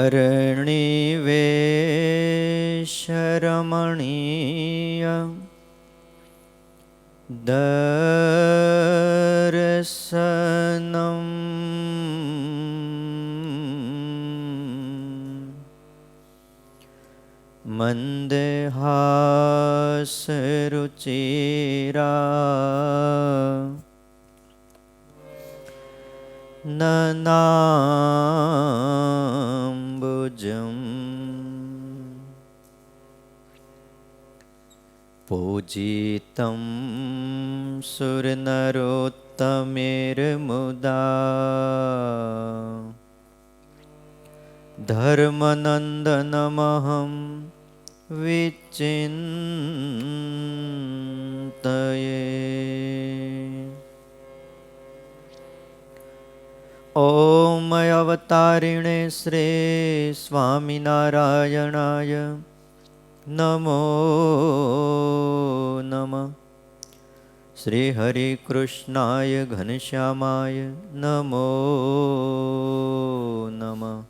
હરણિવેશરમણીય દર્શનમ મંદહાસરુચિરા નનાંબુજમ પૂજિતમ સુરનરોત્તમેર્મુદા ધર્મનંદનમહં વિચિંતયે. ઓમ અવતારિણે શ્રી સ્વામિનારાયણાય નમો નમઃ. શ્રી હરિકૃષ્ણાય ઘનશ્યામાય નમો નમઃ.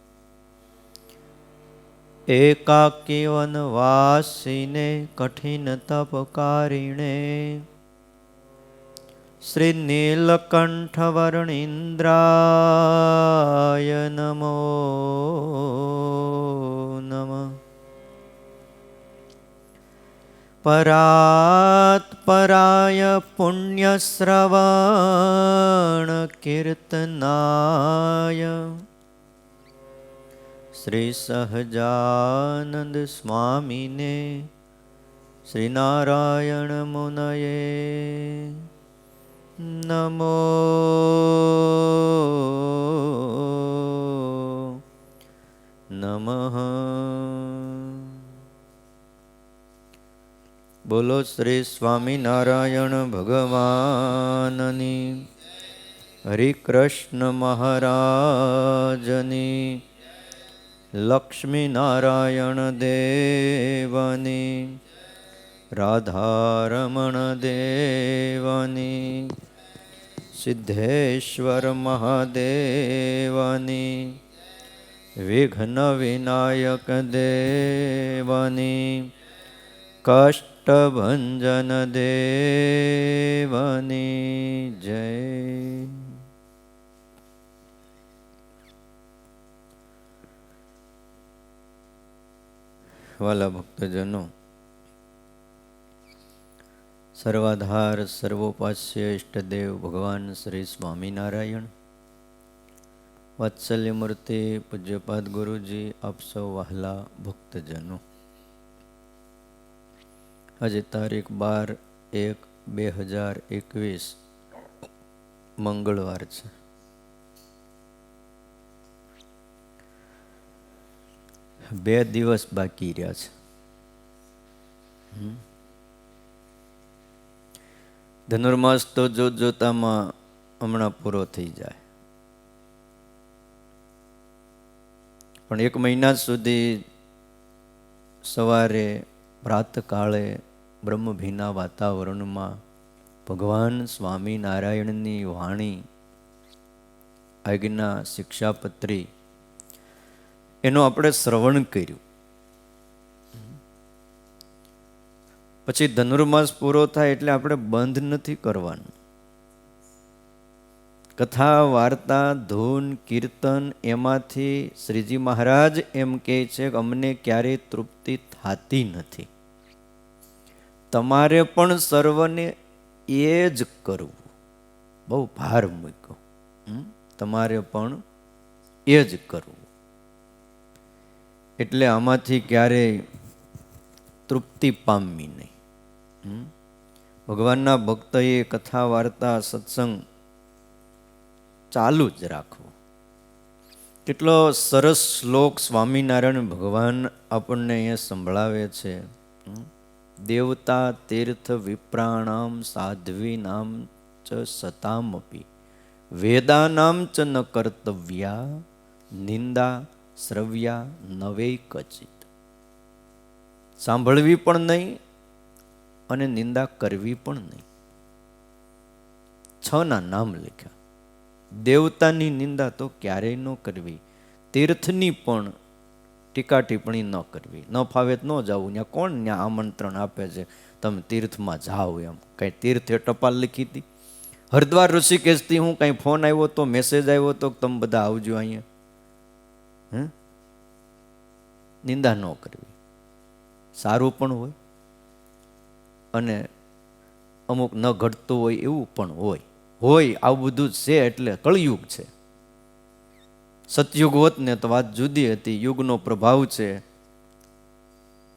એકાકી વનવાસીને કઠિન તપકારિણે શ્રી નીલકંઠ વર્ણિન્દ્રાય નમો નમઃ. પરાત્પરાય પુણ્યશ્રવણ કીર્તનાય શ્રી સહજાનંદ સ્વામીને શ્રી નારાયણ મુનયે નમો નમઃ. બોલો શ્રી સ્વામિનારાયણ ભગવાનની, હરિકૃષ્ણ મહારાજની, લક્ષ્મીનારાયણ દેવની, રાધારમણ દેવની, સિદ્ધેશ્વર મહાદેવની, વિઘ્ન વિનાયક દેવની, કષ્ટભંજન દેવની જય. વાલા ભક્તજનો, સર્વાધાર સર્વોપાસ્ય ઇષ્ટદેવ ભગવાન શ્રી સ્વામિનારાયણ, વાત્સલ્ય મૂર્તિ પૂજ્યપાદ ગુરુજી, આપ સૌ વહાલા ભક્તજનો, આજે તારીખ 12/1/2021 મંગળવાર છે. બે દિવસ બાકી રહ્યા છે. ધનુર્માસ તો જોતામાં હમણાં પૂરો થઈ જાય, પણ 1 મહિના સુધી સવારે પ્રાતકાળે બ્રહ્મભીના વાતાવરણમાં ભગવાન સ્વામિનારાયણની વાણી, આજ્ઞા, શિક્ષાપત્રી, એનું આપણે શ્રવણ કર્યું. પછી ધનુર્માસ પૂરો થાય એટલે આપણે બંધ નથી કરવાનું. કથા, વાર્તા, ધૂન, કીર્તન, એમાંથી શ્રીજી મહારાજ એમ કહે છે કે અમને ક્યારેય તૃપ્તિ થતી નથી. તમારે પણ સર્વને એ જ કરવું. બહુ ભાર મૂક્યો. તમારે પણ એ જ કરવું. એટલે આમાંથી ક્યારેય તૃપ્તિ પામવી નહીં. ભગવાનના ભક્તએ કથા, વાર્તા, સત્સંગ ચાલુ જ રાખવો. કેટલો સરસ શ્લોક સ્વામિનારાયણ ભગવાન આપણને અહીંયા સંભળાવે છે. દેવતા તીર્થ વિપ્રાણામ સાધ્વીનામ ચ સતામપી વેદાનામ ચ ન કર્તવ્યા નિંદા શ્રવ્યા નવે કચિત. સાંભળવી પણ નહીં અને નિંદા કરવી પણ નહીં. 6 નામ લખ્યા. દેવતાની નિંદા તો ક્યારેય ન કરવી, તીર્થની પણ ટીકા ટિપ્પણી ન કરવી. ન ફાવે તો ન જવું. ત્યાં કોણ ત્યાં આમંત્રણ આપે છે તમે તીર્થમાં જાઓ એમ? કંઈ તીર્થે ટપાલ લખી હતી? હરિદ્વાર ઋષિકેશથી હું કંઈ ફોન આવ્યો તો, મેસેજ આવ્યો તો તમે બધા આવજો અહીંયા? નિંદા ન કરવી. સારું પણ હોય અને અમુક ન ઘટતું હોય એવું પણ હોય આવું બધું જ છે. એટલે કળયુગ છે. સતયુગ હોત ને તો વાત જુદી હતી. યુગનો પ્રભાવ છે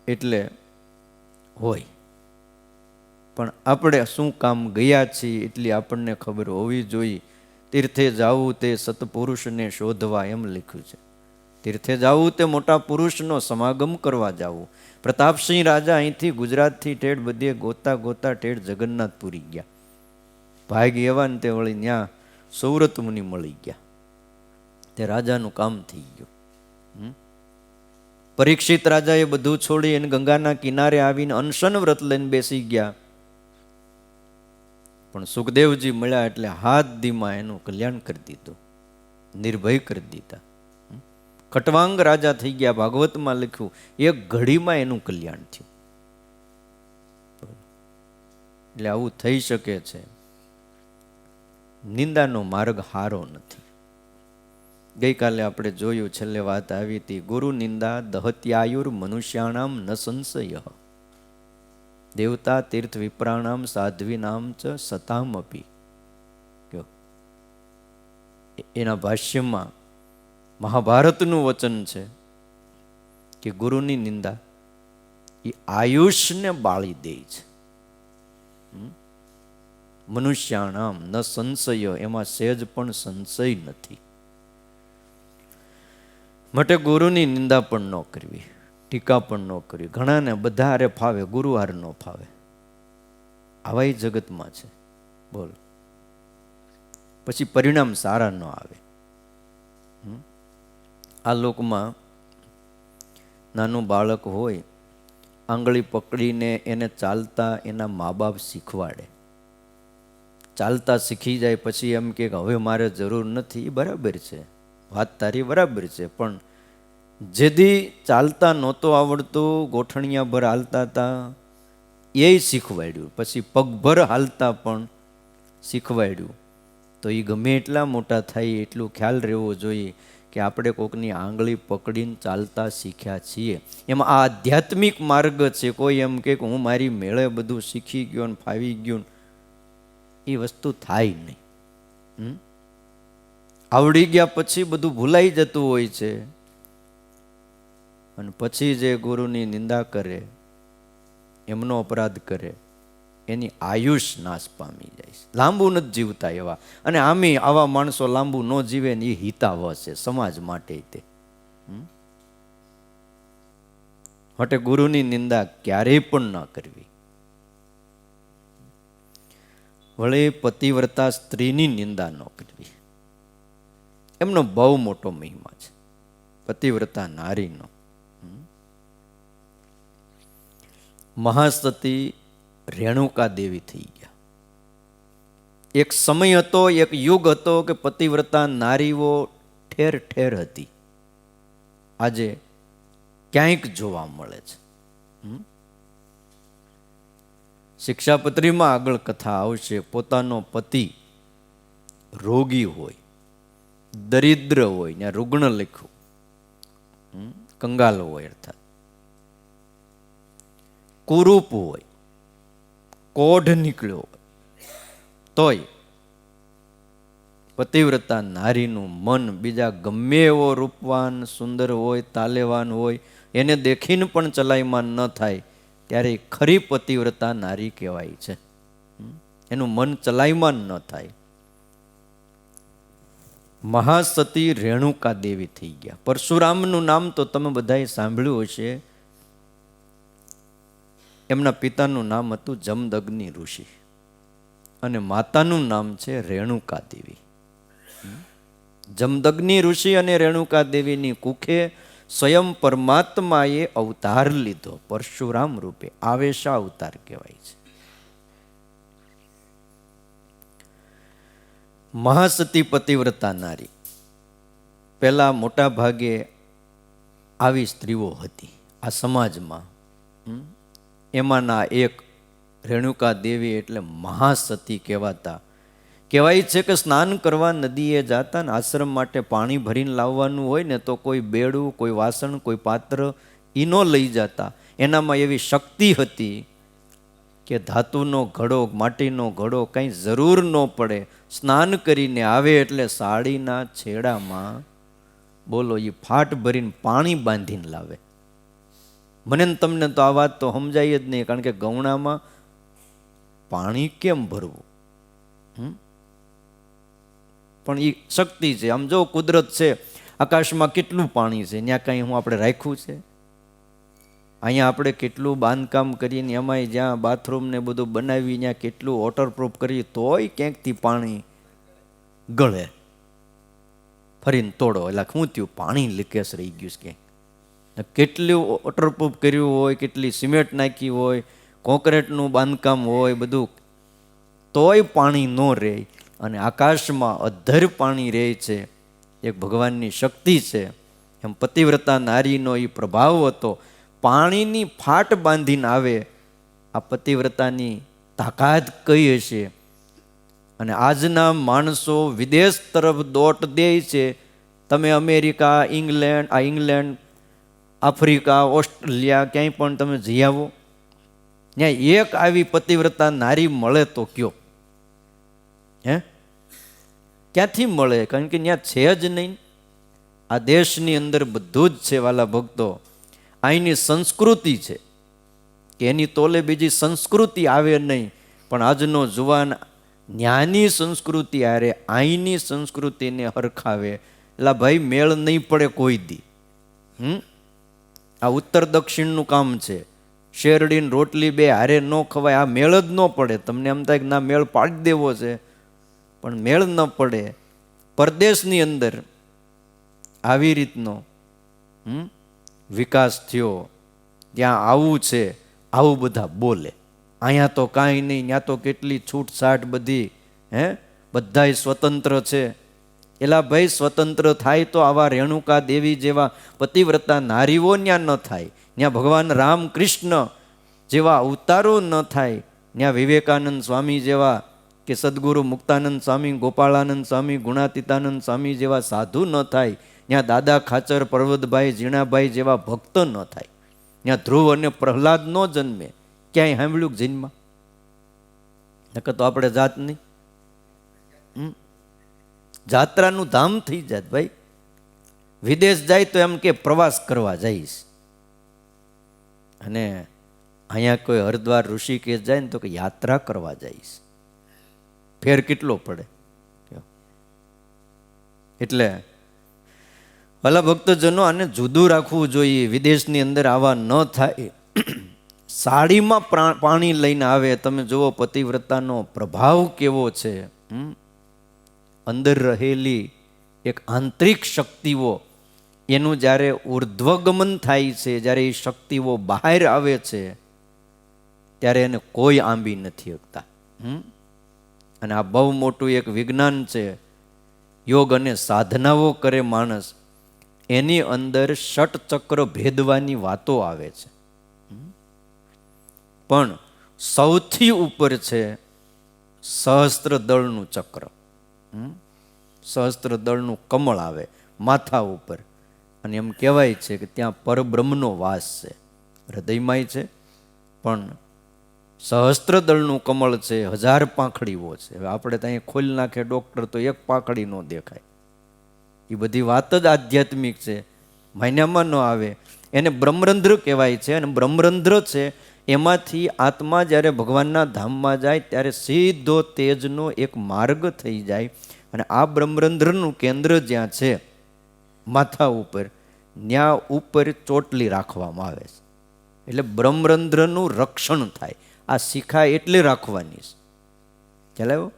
એટલે હોય. પણ આપણે શું કામ ગયા છીએ એટલી આપણને ખબર હોવી જોઈએ. તીર્થે જવું તે સત્પુરુષને શોધવા એમ લખ્યું છે. તીર્થે જવું તે મોટા પુરુષનો સમાગમ કરવા જવું. પ્રતાપસિંહ રાજા અહીંથી ગુજરાતથી ઠેઠ બધે ગોતા ગોતા ઠેઠ જગન્નાથપુરી ગયા. ભાગ એવા ને તે વળી ત્યાં સૌરત મુનિ મળી ગયા. તે રાજાનું કામ થઈ ગયું. પરીક્ષિત રાજાએ બધું છોડી અને ગંગાના કિનારે આવીને અનશન વ્રત લઈને બેસી ગયા. પણ સુખદેવજી મળ્યા એટલે હાથ દીમાં એનું કલ્યાણ કરી દીધું, નિર્ભય કરી દીધા. ખટવાંગ રાજા થઈ ગયા. ભાગવતમાં લખ્યું એક ઘડીમાં એનું કલ્યાણ થયું. એટલે આવું થઈ શકે છે. નિંદાનો માર્ગ હારો નથી. ગઈકાલે આપણે જોયું, છેલ્લે વાત આવી હતી, ગુરુ નિંદા દહત્યાયુર મનુષ્યાણામ ન સંશય દેવતા તીર્થ વિપ્રાણામ સાધ્વીનામ ચ સતામ અપી. એના ભાષ્યમાં મહાભારતનું વચન છે કે ગુરુની નિંદા એ આયુષને બાળી દે છે. મનુષ્યાણામ ન સંશય, એમાં સહેજ પણ સંશય નથી. માટે ગુરુની નિંદા પણ ન કરવી, ટીકા પણ ન કરવી. ઘણાને બધા હારે ફાવે, ગુરુ હારે ન ફાવે. આવા જગતમાં છે. બોલ, પછી પરિણામ સારા ન આવે. આ લોકમાં નાનું બાળક હોય, આંગળી પકડીને એને ચાલતા એના મા બાપ શીખવાડે. ચાલતા શીખી જાય પછી એમ કે હવે મારે જરૂર નથી. એ બરાબર છે, વાત તારી બરાબર છે. પણ જેથી ચાલતા નહોતો આવડતું, ગોઠણિયા ભર હાલતા હતા એ શીખવાડ્યું. પછી પગભર હાલતા પણ શીખવાડ્યું. તો એ ગમે એટલા મોટા થાય એટલું ખ્યાલ રહેવો જોઈએ કે આપણે કોકની આંગળી પકડીને ચાલતા શીખ્યા છીએ. એમાં આ આધ્યાત્મિક માર્ગ છે. કોઈ એમ કે હું મારી મેળે બધું શીખી ગયો ને ફાવી ગયું, એ વસ્તુ થાય નહીં. આવડી ગયા પછી બધું ભૂલાઈ જતું હોય છે. અને પછી જે ગુરુની નિંદા કરે, એમનો અપરાધ કરે, એની આયુષ નાશ પામી જાય છે. લાંબુ નથી જીવતા એવા. અને આમી આવા માણસો લાંબુ ન જીવે ને એ હિતાવહ છે સમાજ માટે. તે માટે ગુરુની નિંદા ક્યારેય પણ ન કરવી. વળે પતિવ્રતા સ્ત્રીની નિંદા ન કરવી. એમનો બહુ મોટો મહિમા છે, પતિવ્રતા નારીનો. મહાસતી રેણુકા દેવી થઈ ગયા. એક સમય હતો, એક યુગ હતો કે પતિવ્રતા નારીઓ ઠેર ઠેર હતી. આજે ક્યાંક જોવા મળે છે. શિક્ષાપત્રીમાં આગળ કથા આવશે. પોતાનો પતિ રોગી હોય, દરિદ્ર હોય, ત્યાં રૂગ્ણ લખ્યું, કંગાલ હોય, અર્થાત કુરૂપ હોય, કોઢ નીકળ્યો હોય, તોય પતિવ્રતા નારીનું મન બીજા ગમે એવો રૂપવાન સુંદર હોય, તાલેવાન હોય, એને દેખીને પણ ચલાયમાન ન થાય, ત્યારે ખરી પતિવ્રતા નારી કહેવાય છે. એનું મન ચલાયમાન ન થાય. મહાસતી રેણુકા દેવી થઈ ગયા. પરશુરામનું નામ તો તમે બધાએ સાંભળ્યું હશે. એમના પિતાનું નામ હતું જમદગ્નિ ઋષિ અને માતાનું નામ છે રેણુકા દેવી. જમદગ્નિ ઋષિ અને રેણુકા દેવીની કુખે સ્વયં પરમાત્માએ અવતાર લીધો, પરશુરામ રૂપે. આવેશા અવતાર કહેવાય છે. મહાસતી પતિવ્રતા નારી પહેલા મોટા ભાગે આવી સ્ત્રીઓ હતી આ સમાજમાં. એમાંના એક રેણુકા દેવી એટલે મહાસતી કહેવાતા. કહેવાય છે કે સ્નાન કરવા નદીએ જાતા ને આશ્રમ માટે પાણી ભરીને લાવવાનું હોય ને તો કોઈ બેડું, કોઈ વાસણ, કોઈ પાત્ર એ ન લઈ જતા. એનામાં એવી શક્તિ હતી કે ધાતુનો ઘડો, માટીનો ઘડો કંઈ જરૂર ન પડે. સ્નાન કરીને આવે એટલે સાડીના છેડામાં બોલો એ ફાટ ભરીને પાણી બાંધીને લાવે. મને ને તમને તો આ વાત તો સમજાય જ નહીં, કારણ કે ગૌણામાં પાણી કેમ ભરવું? પણ એ શક્તિ છે. આમ જો કુદરત છે, આકાશમાં કેટલું પાણી છે, ત્યાં કંઈ હું આપણે રાખ્યું છે? અહીંયા આપણે કેટલું બાંધકામ કરીને એમાંય જ્યાં બાથરૂમ ને બધું બનાવી ત્યાં કેટલું વોટરપ્રૂફ કરીએ તોય ક્યાંકથી પાણી ગળે. ફરીને તોડો એટલે શું થયું? પાણી લીકેજ રહી ગયું છે ક્યાંક. કેટલું વોટરપ્રૂફ કર્યું હોય, કેટલી સિમેન્ટ નાખી હોય, કોન્ક્રીટનું બાંધકામ હોય બધું, તોય પાણી ન રહે. અને આકાશમાં અધ્ધર પાણી રહે છે. એક ભગવાનની શક્તિ છે. એમ પતિવ્રતા નારીનો એ પ્રભાવ હતો. પાણીની ફાટ બાંધીને આવે. આ પતિવ્રતાની તાકાત કઈ હશે? અને આજના માણસો વિદેશ તરફ દોટ દે છે. તમે અમેરિકા, ઇંગ્લેન્ડ, આફ્રિકા, ઓસ્ટ્રેલિયા ક્યાંય પણ તમે જઈ આવો, ત્યાં એક આવી પતિવ્રતા નારી મળે તો કયો? ક્યાંથી મળે? કારણ કે ત્યાં છે જ નહીં. આ દેશની અંદર બધું જ છે વાલા ભક્તો. અહીંની સંસ્કૃતિ છે કે એની તોલે બીજી સંસ્કૃતિ આવે નહીં. પણ આજનો જુવાન જ્ઞાની સંસ્કૃતિ આરે અહીંની સંસ્કૃતિને હરખાવે એટલે ભાઈ મેળ નહીં પડે કોઈ દી. આ ઉત્તર દક્ષિણનું કામ છે. શેરડીને રોટલી બે હારે ન ખવાય, આ મેળ જ ન પડે. તમને એમ થાય કે ના મેળ પાડી દેવો છે, પણ મેળ ન પડે. પરદેશની અંદર આવી રીતનો વિકાસ થયો, ત્યાં આવું છે, આવું બધા બોલે. અહીંયા તો કાંઈ નહીં, ત્યાં તો કેટલી છૂટછાટ બધી, બધાય સ્વતંત્ર છે. એલા ભાઈ, સ્વતંત્ર થાય તો આવા રેણુકા દેવી જેવા પતિવ્રતા નારીઓ ત્યાં ન થાય, ત્યાં ભગવાન રામકૃષ્ણ જેવા અવતારો ન થાય, ત્યાં વિવેકાનંદ સ્વામી જેવા કે સદગુરુ મુક્તાનંદ સ્વામી, ગોપાળાનંદ સ્વામી, ગુણાતીતાનંદ સ્વામી જેવા સાધુ ન થાય, ત્યાં દાદા ખાચર, પર્વતભાઈ, ઝીણાભાઈ જેવા ભક્ત ન થાય, ત્યાં ધ્રુવ અને પ્રહલાદ ન જન્મે. ક્યાંય સાંભળ્યું જન્મમાં? નકર તો આપણે જાત નહીં. જાત્રાનું ધામ થઈ જાત ભાઈ. વિદેશ જાય તો એમ કે પ્રવાસ કરવા જઈશ, અને અહીંયા કોઈ હરિદ્વાર, ઋષિકેશ જાય ને તો કે યાત્રા કરવા જઈશ. ફેર કેટલો પડે? એટલે ભલા ભક્તજનો, આને જુદું રાખવું જોઈએ. વિદેશની અંદર આવા ન થાય. સાડીમાં પાણી લઈને આવે. તમે જુઓ પતિવ્રતાનો પ્રભાવ કેવો છે. અંદર રહેલી એક આંતરિક શક્તિઓ, એનું જ્યારે ઉર્ધ્વગમન થાય છે, જ્યારે એ શક્તિઓ બહાર આવે છે, ત્યારે એને કોઈ આંબી નથી શકતા. અને આ બહુ મોટું એક વિજ્ઞાન છે. યોગ અને સાધનાઓ કરે માણસ, એની અંદર ષટચક્ર ભેદવાની વાતો આવે છે. પણ સૌથી ઉપર છે સહસ્ત્ર દળનું ચક્ર. સહસ્ત્ર દળનું કમળ આવે માથા ઉપર, અને એમ કહેવાય છે કે ત્યાં પરબ્રહ્મનો વાસ છે. હૃદયમાંય છે, પણ સહસ્ત્ર દળનું કમળ છે. 1000 પાંખડીઓ છે. હવે આપણે ત્યાં ખોલી નાખે ડૉક્ટર તો એક પાંખડી ન દેખાય. એ બધી વાત જ આધ્યાત્મિક છે, માન્યામાં ન આવે. એને બ્રહ્મરંધ્ર કહેવાય છે. અને બ્રહ્મરંધ્ર છે એમાંથી આત્મા જ્યારે ભગવાનના ધામમાં જાય ત્યારે સીધો તેજનો એક માર્ગ થઈ જાય. અને આ બ્રહ્મરંધ્રનું કેન્દ્ર જ્યાં છે માથા ઉપર, ત્યાં ઉપર ચોટલી રાખવામાં આવે છે. એટલે બ્રહ્મરંધ્રનું રક્ષણ થાય. આ શિખા એટલે રાખવાની છે. ખ્યાલ આવ્યો?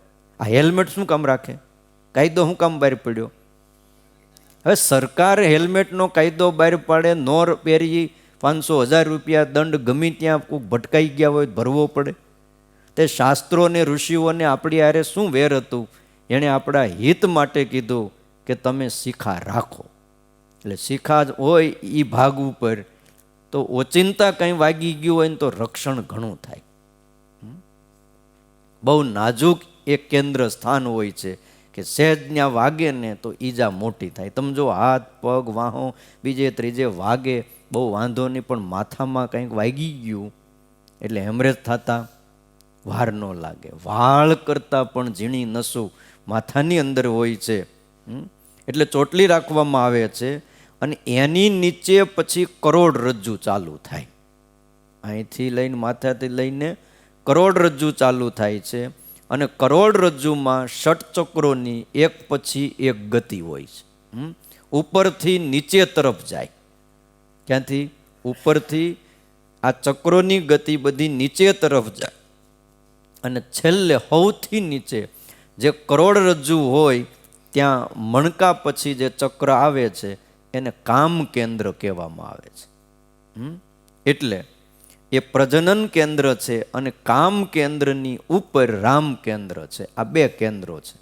આ હેલ્મેટ શું કામ રાખે? કાયદો શું કામ બહાર પડ્યો? હવે સરકાર હેલ્મેટનો કાયદો બહાર પાડે, નો પહેરી 500-1000 રૂપિયા દંડ ગમે ત્યાં કોઈ ભટકાઈ ગયા હોય ભરવો પડે. તે શાસ્ત્રો અને ઋષિઓને આપણી હારે શું વેર હતું? એણે આપણા હિત માટે કીધું કે તમે શિખા રાખો. એટલે શિખા જ હોય એ ભાગ ઉપર તો ઓચિંતા કંઈ વાગી ગયું હોય ને તો રક્ષણ ઘણું થાય. બહુ નાજુક એક કેન્દ્ર સ્થાન હોય છે કે સહેજ ત્યાં વાગે ને તો ઈજા મોટી થાય. તમે જો હાથ પગ વાહો બીજે ત્રીજે વાગે બહુ વાંધો નહીં, પણ માથામાં કંઈક વાગી ગયું એટલે હેમરેજ થતા વાર ન લાગે. વાળ કરતાં પણ ઝીણી નસો માથાની અંદર હોય છે, એટલે ચોટલી રાખવામાં આવે છે. અને એની નીચે પછી કરોડરજ્જુ ચાલુ થાય. અહીંથી લઈને માથાથી લઈને કરોડરજ્જુ ચાલુ થાય છે. અને કરોડરજ્જુમાં ષટચક્રોની એક પછી એક ગતિ હોય છે. ઉપરથી નીચે તરફ જાય. ક્યાંથી? ઉપરથી આ ચક્રોની ગતિ બધી નીચે તરફ જાય અને છેલ્લે સૌથી નીચે જે કરોડરજ્જુ હોય ત્યાં મણકા પછી જે ચક્ર આવે છે એને કામ કેન્દ્ર કહેવામાં આવે છે. એટલે એ પ્રજનન કેન્દ્ર છે અને કામ કેન્દ્રની ઉપર રામ કેન્દ્ર છે. આ બે કેન્દ્રો છે.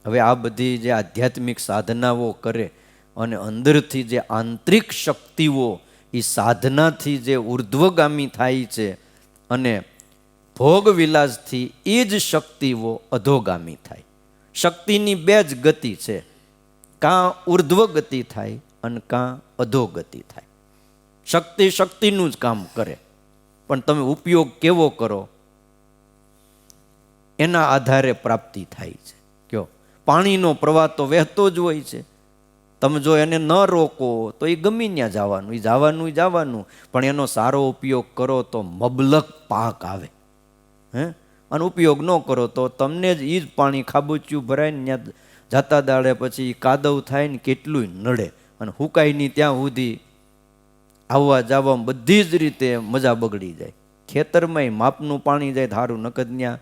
હવે આ બધી જે આધ્યાત્મિક સાધનાઓ કરે અને અંદરથી જે આંતરિક શક્તિઓ એ સાધનાથી જે ઉર્ધ્વગામી થાય છે અને ભોગ વિલાસથી એ જ શક્તિઓ અધોગામી થાય. શક્તિની બે જ ગતિ છે, કાં ઉર્ધ્વ ગતિ થાય અને કાં અધોગતિ થાય. શક્તિ શક્તિનું જ કામ કરે, પણ તમે ઉપયોગ કેવો કરો એના આધારે પ્રાપ્તિ થાય છે. કયો પાણીનો પ્રવાહ તો વહેતો જ હોય છે. તમે જો એને ન રોકો તો એ ગમી ત્યાં જવાનું, પણ એનો સારો ઉપયોગ કરો તો મબલક પાક આવે. અને ઉપયોગ ન કરો તો તમને જ એ જ પાણી ખાબોચ્યું ભરાય ને ત્યાં જાતા દાડે પછી કાદવ થાય ને કેટલું નડે, અને હુકાય નહીં ત્યાં સુધી આવવા જવામાં બધી જ રીતે મજા બગડી જાય. ખેતરમાં માપનું પાણી જાય સારું, નકદ ત્યાં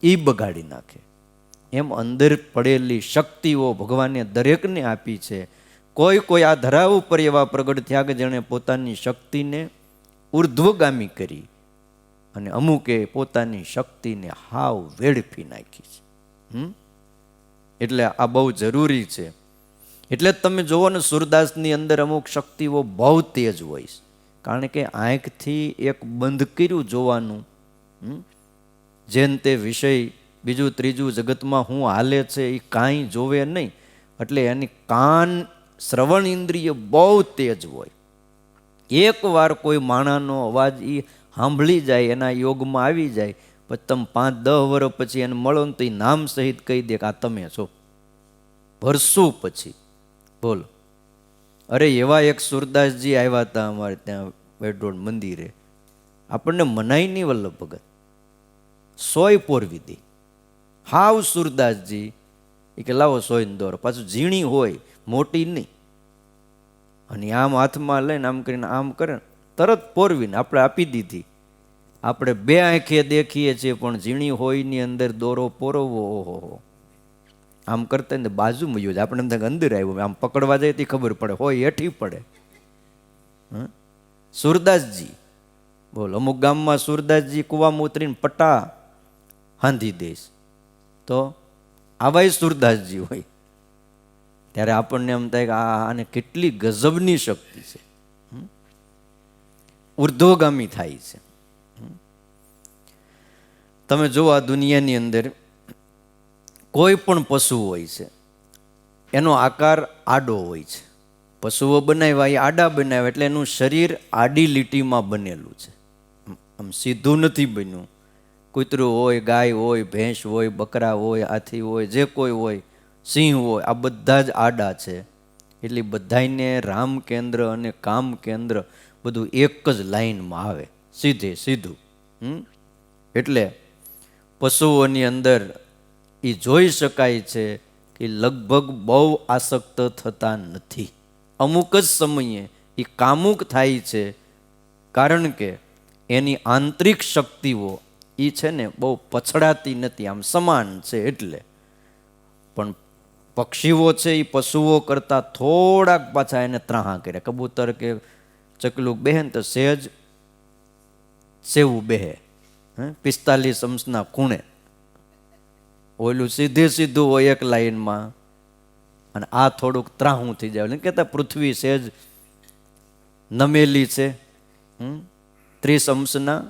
એ બગાડી નાખે. એમ અંદર પડેલી શક્તિઓ ભગવાને દરેકને આપી છે. કોઈ આ ધરા ઉપર એવા પ્રગટ થયા કે જેણે પોતાની શક્તિને ઉર્ધ્વગામી કરી અને અમુકે પોતાની શક્તિને હાવ વેડફી નાખી છે. એટલે આ બહુ જરૂરી છે. એટલે તમે જુઓ ને સૂરદાસની અંદર અમુક શક્તિઓ બહુ તેજ હોય છે. કારણ કે આંખથી એક બંધ કર્યું જોવાનું, જેન તે વિષય બીજું ત્રીજું જગતમાં હું હાલે છે એ કાંઈ જોવે નહીં. એટલે એની કાન શ્રવણ ઇન્દ્રિય બહુ તેજ હોય. એકવાર કોઈ માણાનો અવાજ એ સાંભળી જાય, એના યોગમાં આવી જાય, પછી તમે 5-10 વર્ષ પછી એને મળો ને તો એ નામ સહિત કહી દે કે આ તમે છો. વર્ષો પછી બોલો. અરે એવા એક સુરદાસજી આવ્યા હતા અમારે ત્યાં વેડરોડ મંદિરે. આપણને મનાય નહીં વલ્લભ ભગત, 100 પોરવી દે. હાવ સુરદાસજી એ કે લાવો 100 દોરો, પાછું ઝીણી હોય મોટી નહીં. અને આમ હાથમાં લઈને આમ કરીને આમ કરે તરત પોરવીને આપણે આપી દીધી. આપણે 2 આંખે દેખીએ છીએ, પણ ઝીણી હોયની અંદર દોરો પોરવવો, ઓહો આમ કરતા ને બાજુમાં ગયો આપણે એમ અંદર આવ્યો, આમ પકડવા જાય તો ખબર પડે હોય હેઠી પડે. સુરદાસજી બોલ. અમુક ગામમાં સુરદાસજી કૂવામાં ઉતરીને પટ્ટા હાંધી દેશ, તો આવાય સુરદાસજી હોય. ત્યારે આપણને એમ થાય કે આને કેટલી ગજબની શક્તિ છે, ઉર્ધ્વગામી થાય છે. તમે જો આ દુનિયાની અંદર કોઈ પણ પશુ હોય છે એનો આકાર આડો હોય છે. પશુઓ બનાવ્યા એ આડા બનાવ્યા એટલે એનું શરીર આડી લીટીમાં બનેલું છે, આમ સીધું નથી બન્યું. કૂતરું હોય, ગાય હોય, ભેંસ હોય, બકરા હોય, હાથી હોય, જે કોઈ હોય, સિંહ હોય, આ બધા જ આડા છે. એટલે બધાને રામ કેન્દ્ર અને કામ કેન્દ્ર બધું એક જ લાઈનમાં આવે, સીધે સીધું. એટલે પશુઓની અંદર એ જોઈ શકાય છે કે લગભગ બહુ આસક્ત થતા નથી. અમુક જ સમયે એ કામુક થાય છે, કારણ કે એની આંતરિક શક્તિઓ એ છે ને બહુ પછડાતી નથી, આમ સમાન છે. એટલે પણ પક્ષીઓ છે એ પશુઓ કરતાં થોડાક પાછા એને ત્રાહા કરે. કબૂતર કે ચકલું બેહે ને તો સહેજ સેવું બેહે, 45 અંશના ખૂણે. ઓલું સીધે સીધું હોય એક લાઈનમાં, અને આ થોડુંક ત્રાહું થઈ જાય. કહેતા પૃથ્વી સહેજ નમેલી છે, 30 અંશના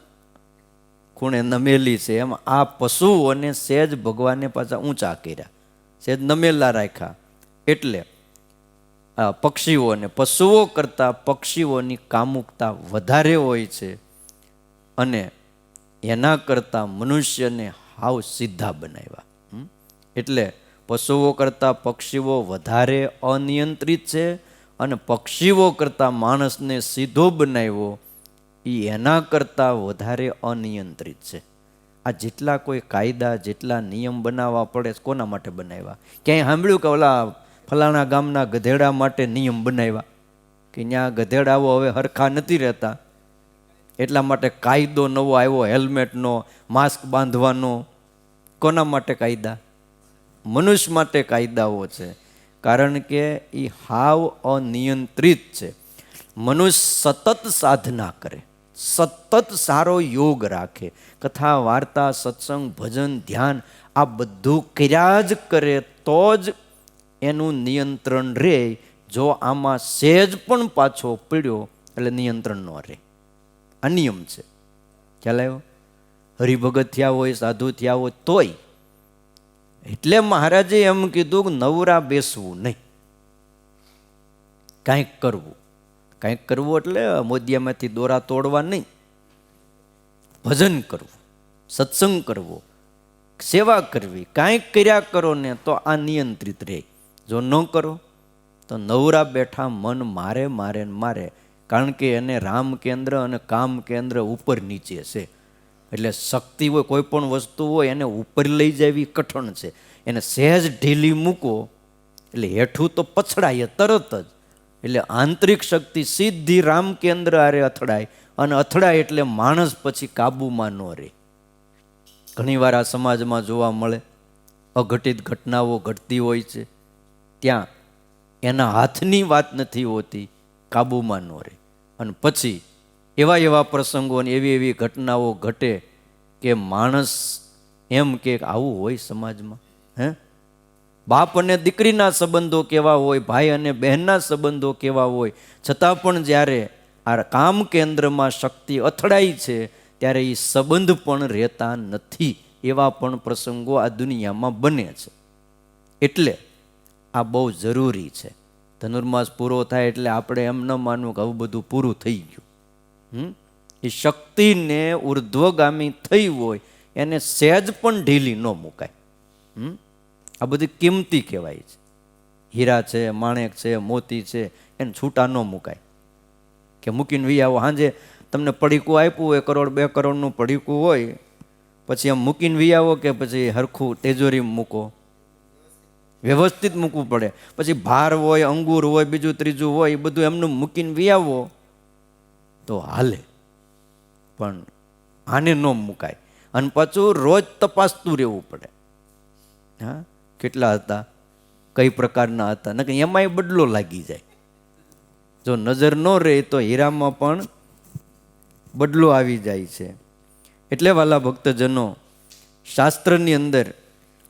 ખૂણે નમેલી છે, એમ આ પશુઓને સહેજ ભગવાને પાછા ઊંચા કર્યા, સહેજ નમેલા રાખ્યા. એટલે પક્ષીઓને પશુઓ કરતાં પક્ષીઓની કામુકતા વધારે હોય છે, અને એના કરતાં મનુષ્યને હાવ સીધા બનાવ્યા. એટલે પશુઓ કરતાં પક્ષીઓ વધારે અનિયંત્રિત છે, અને પક્ષીઓ કરતાં માણસને સીધો બનાવ્યો એ એના કરતાં વધારે અનિયંત્રિત છે. આ જેટલા કોઈ કાયદા, જેટલા નિયમ બનાવવા પડે, કોના માટે બનાવ્યા? ક્યાંય સાંભળ્યું કે ઓલા ફલાણા ગામના ગધેડા માટે નિયમ બનાવ્યા, કે ત્યાં ગધેડાઓ હવે હરખા નથી રહેતા એટલા માટે કાયદો નવો આવ્યો, હેલ્મેટનો, માસ્ક બાંધવાનો? કોના માટે કાયદા? મનુષ્ય માટે કાયદાઓ છે, કારણ કે એ હાવ અનિયંત્રિત છે. મનુષ્ય સતત સાધના કરે, સતત સારો યોગ રાખે, કથા, વાર્તા, સત્સંગ, ભજન, ધ્યાન આ બધું કર્યા જ કરે તો જ એનું નિયંત્રણ રહે. જો આમાં સહેજ પણ પાછો પડ્યો એટલે નિયંત્રણ ન રહે. આ નિયમ છે. ખ્યાલ આવ્યો? હરિભગત થયા હોય, સાધુ થયા હોય તોય. એટલે મહારાજે એમ કીધું કે નવરા બેસવું નહીં, કાંઈક કરવું. કાંઈક કરવું એટલે મોદિયામાંથી દોરા તોડવા નહીં, ભજન કરવું, સત્સંગ કરવો, સેવા કરવી, કાંઈક કર્યા કરો ને તો આ નિયંત્રિત રહે. જો ન કરો તો નવરા બેઠા મન મારે મારે ને મારે, કારણ કે એને રામ કેન્દ્ર અને કામ કેન્દ્ર ઉપર નીચે છે. એટલે શક્તિ હોય, કોઈ પણ વસ્તુ હોય એને ઉપર લઈ જવી કઠણ છે. એને સહેજ ઢીલી મૂકો એટલે હેઠું તો પછડાય તરત જ. એટલે આંતરિક શક્તિ સીધી રામ કેન્દ્ર આરે અથડાય, અને અથડાય એટલે માણસ પછી કાબુમાં ન રહે. ઘણીવાર આ સમાજમાં જોવા મળે, અઘટિત ઘટનાઓ ઘટતી હોય છે, ત્યાં એના હાથની વાત નથી હોતી, કાબુમાં ન રહે. અને પછી એવા એવા પ્રસંગો અને એવી એવી ઘટનાઓ ઘટે કે માણસ એમ કે આવું હોય સમાજમાં? હે, બાપ અને દીકરીના સંબંધો કેવા હોય, ભાઈ અને બહેનના સંબંધો કેવા હોય, છતાં પણ જ્યારે આ કામ કેન્દ્રમાં શક્તિ અથડાઈ છે ત્યારે એ સંબંધ પણ રહેતા નથી. એવા પણ પ્રસંગો આ દુનિયામાં બને છે. એટલે આ બહુ જરૂરી છે. ધનુર્માસ પૂરો થાય એટલે આપણે એમ ન માનવું કે આવું બધું પૂરું થઈ ગયું. એ શક્તિને ઉર્ધ્વગામી થઈ હોય એને સહેજ પણ ઢીલી ન મુકાય. આ બધી કિંમતી કહેવાય છે. હીરા છે, માણેક છે, મોતી છે, એને છૂટા ન મુકાય કે મૂકીને વી આવો. સાંજે તમને પડીકું આપ્યું હોય, 1 કરોડ 2 કરોડનું પડીકું હોય, પછી આમ મૂકીને વી આવો કે પછી હરખું તિજોરી મૂકો? વ્યવસ્થિત મૂકવું પડે. પછી ભાર હોય, અંગૂર હોય, બીજું ત્રીજું હોય, એ બધું એમનું મૂકીને વી આવો તો હાલે, પણ આને ન મુકાય. અને પાછું રોજ તપાસતું રહેવું પડે. હા, કેટલા હતા, કઈ પ્રકારના હતા, નકર એમાંય બદલો લાગી જાય. જો નજર ન રહે તો હીરામાં પણ બદલો આવી જાય છે. એટલે વાલા ભક્તજનો, શાસ્ત્રની અંદર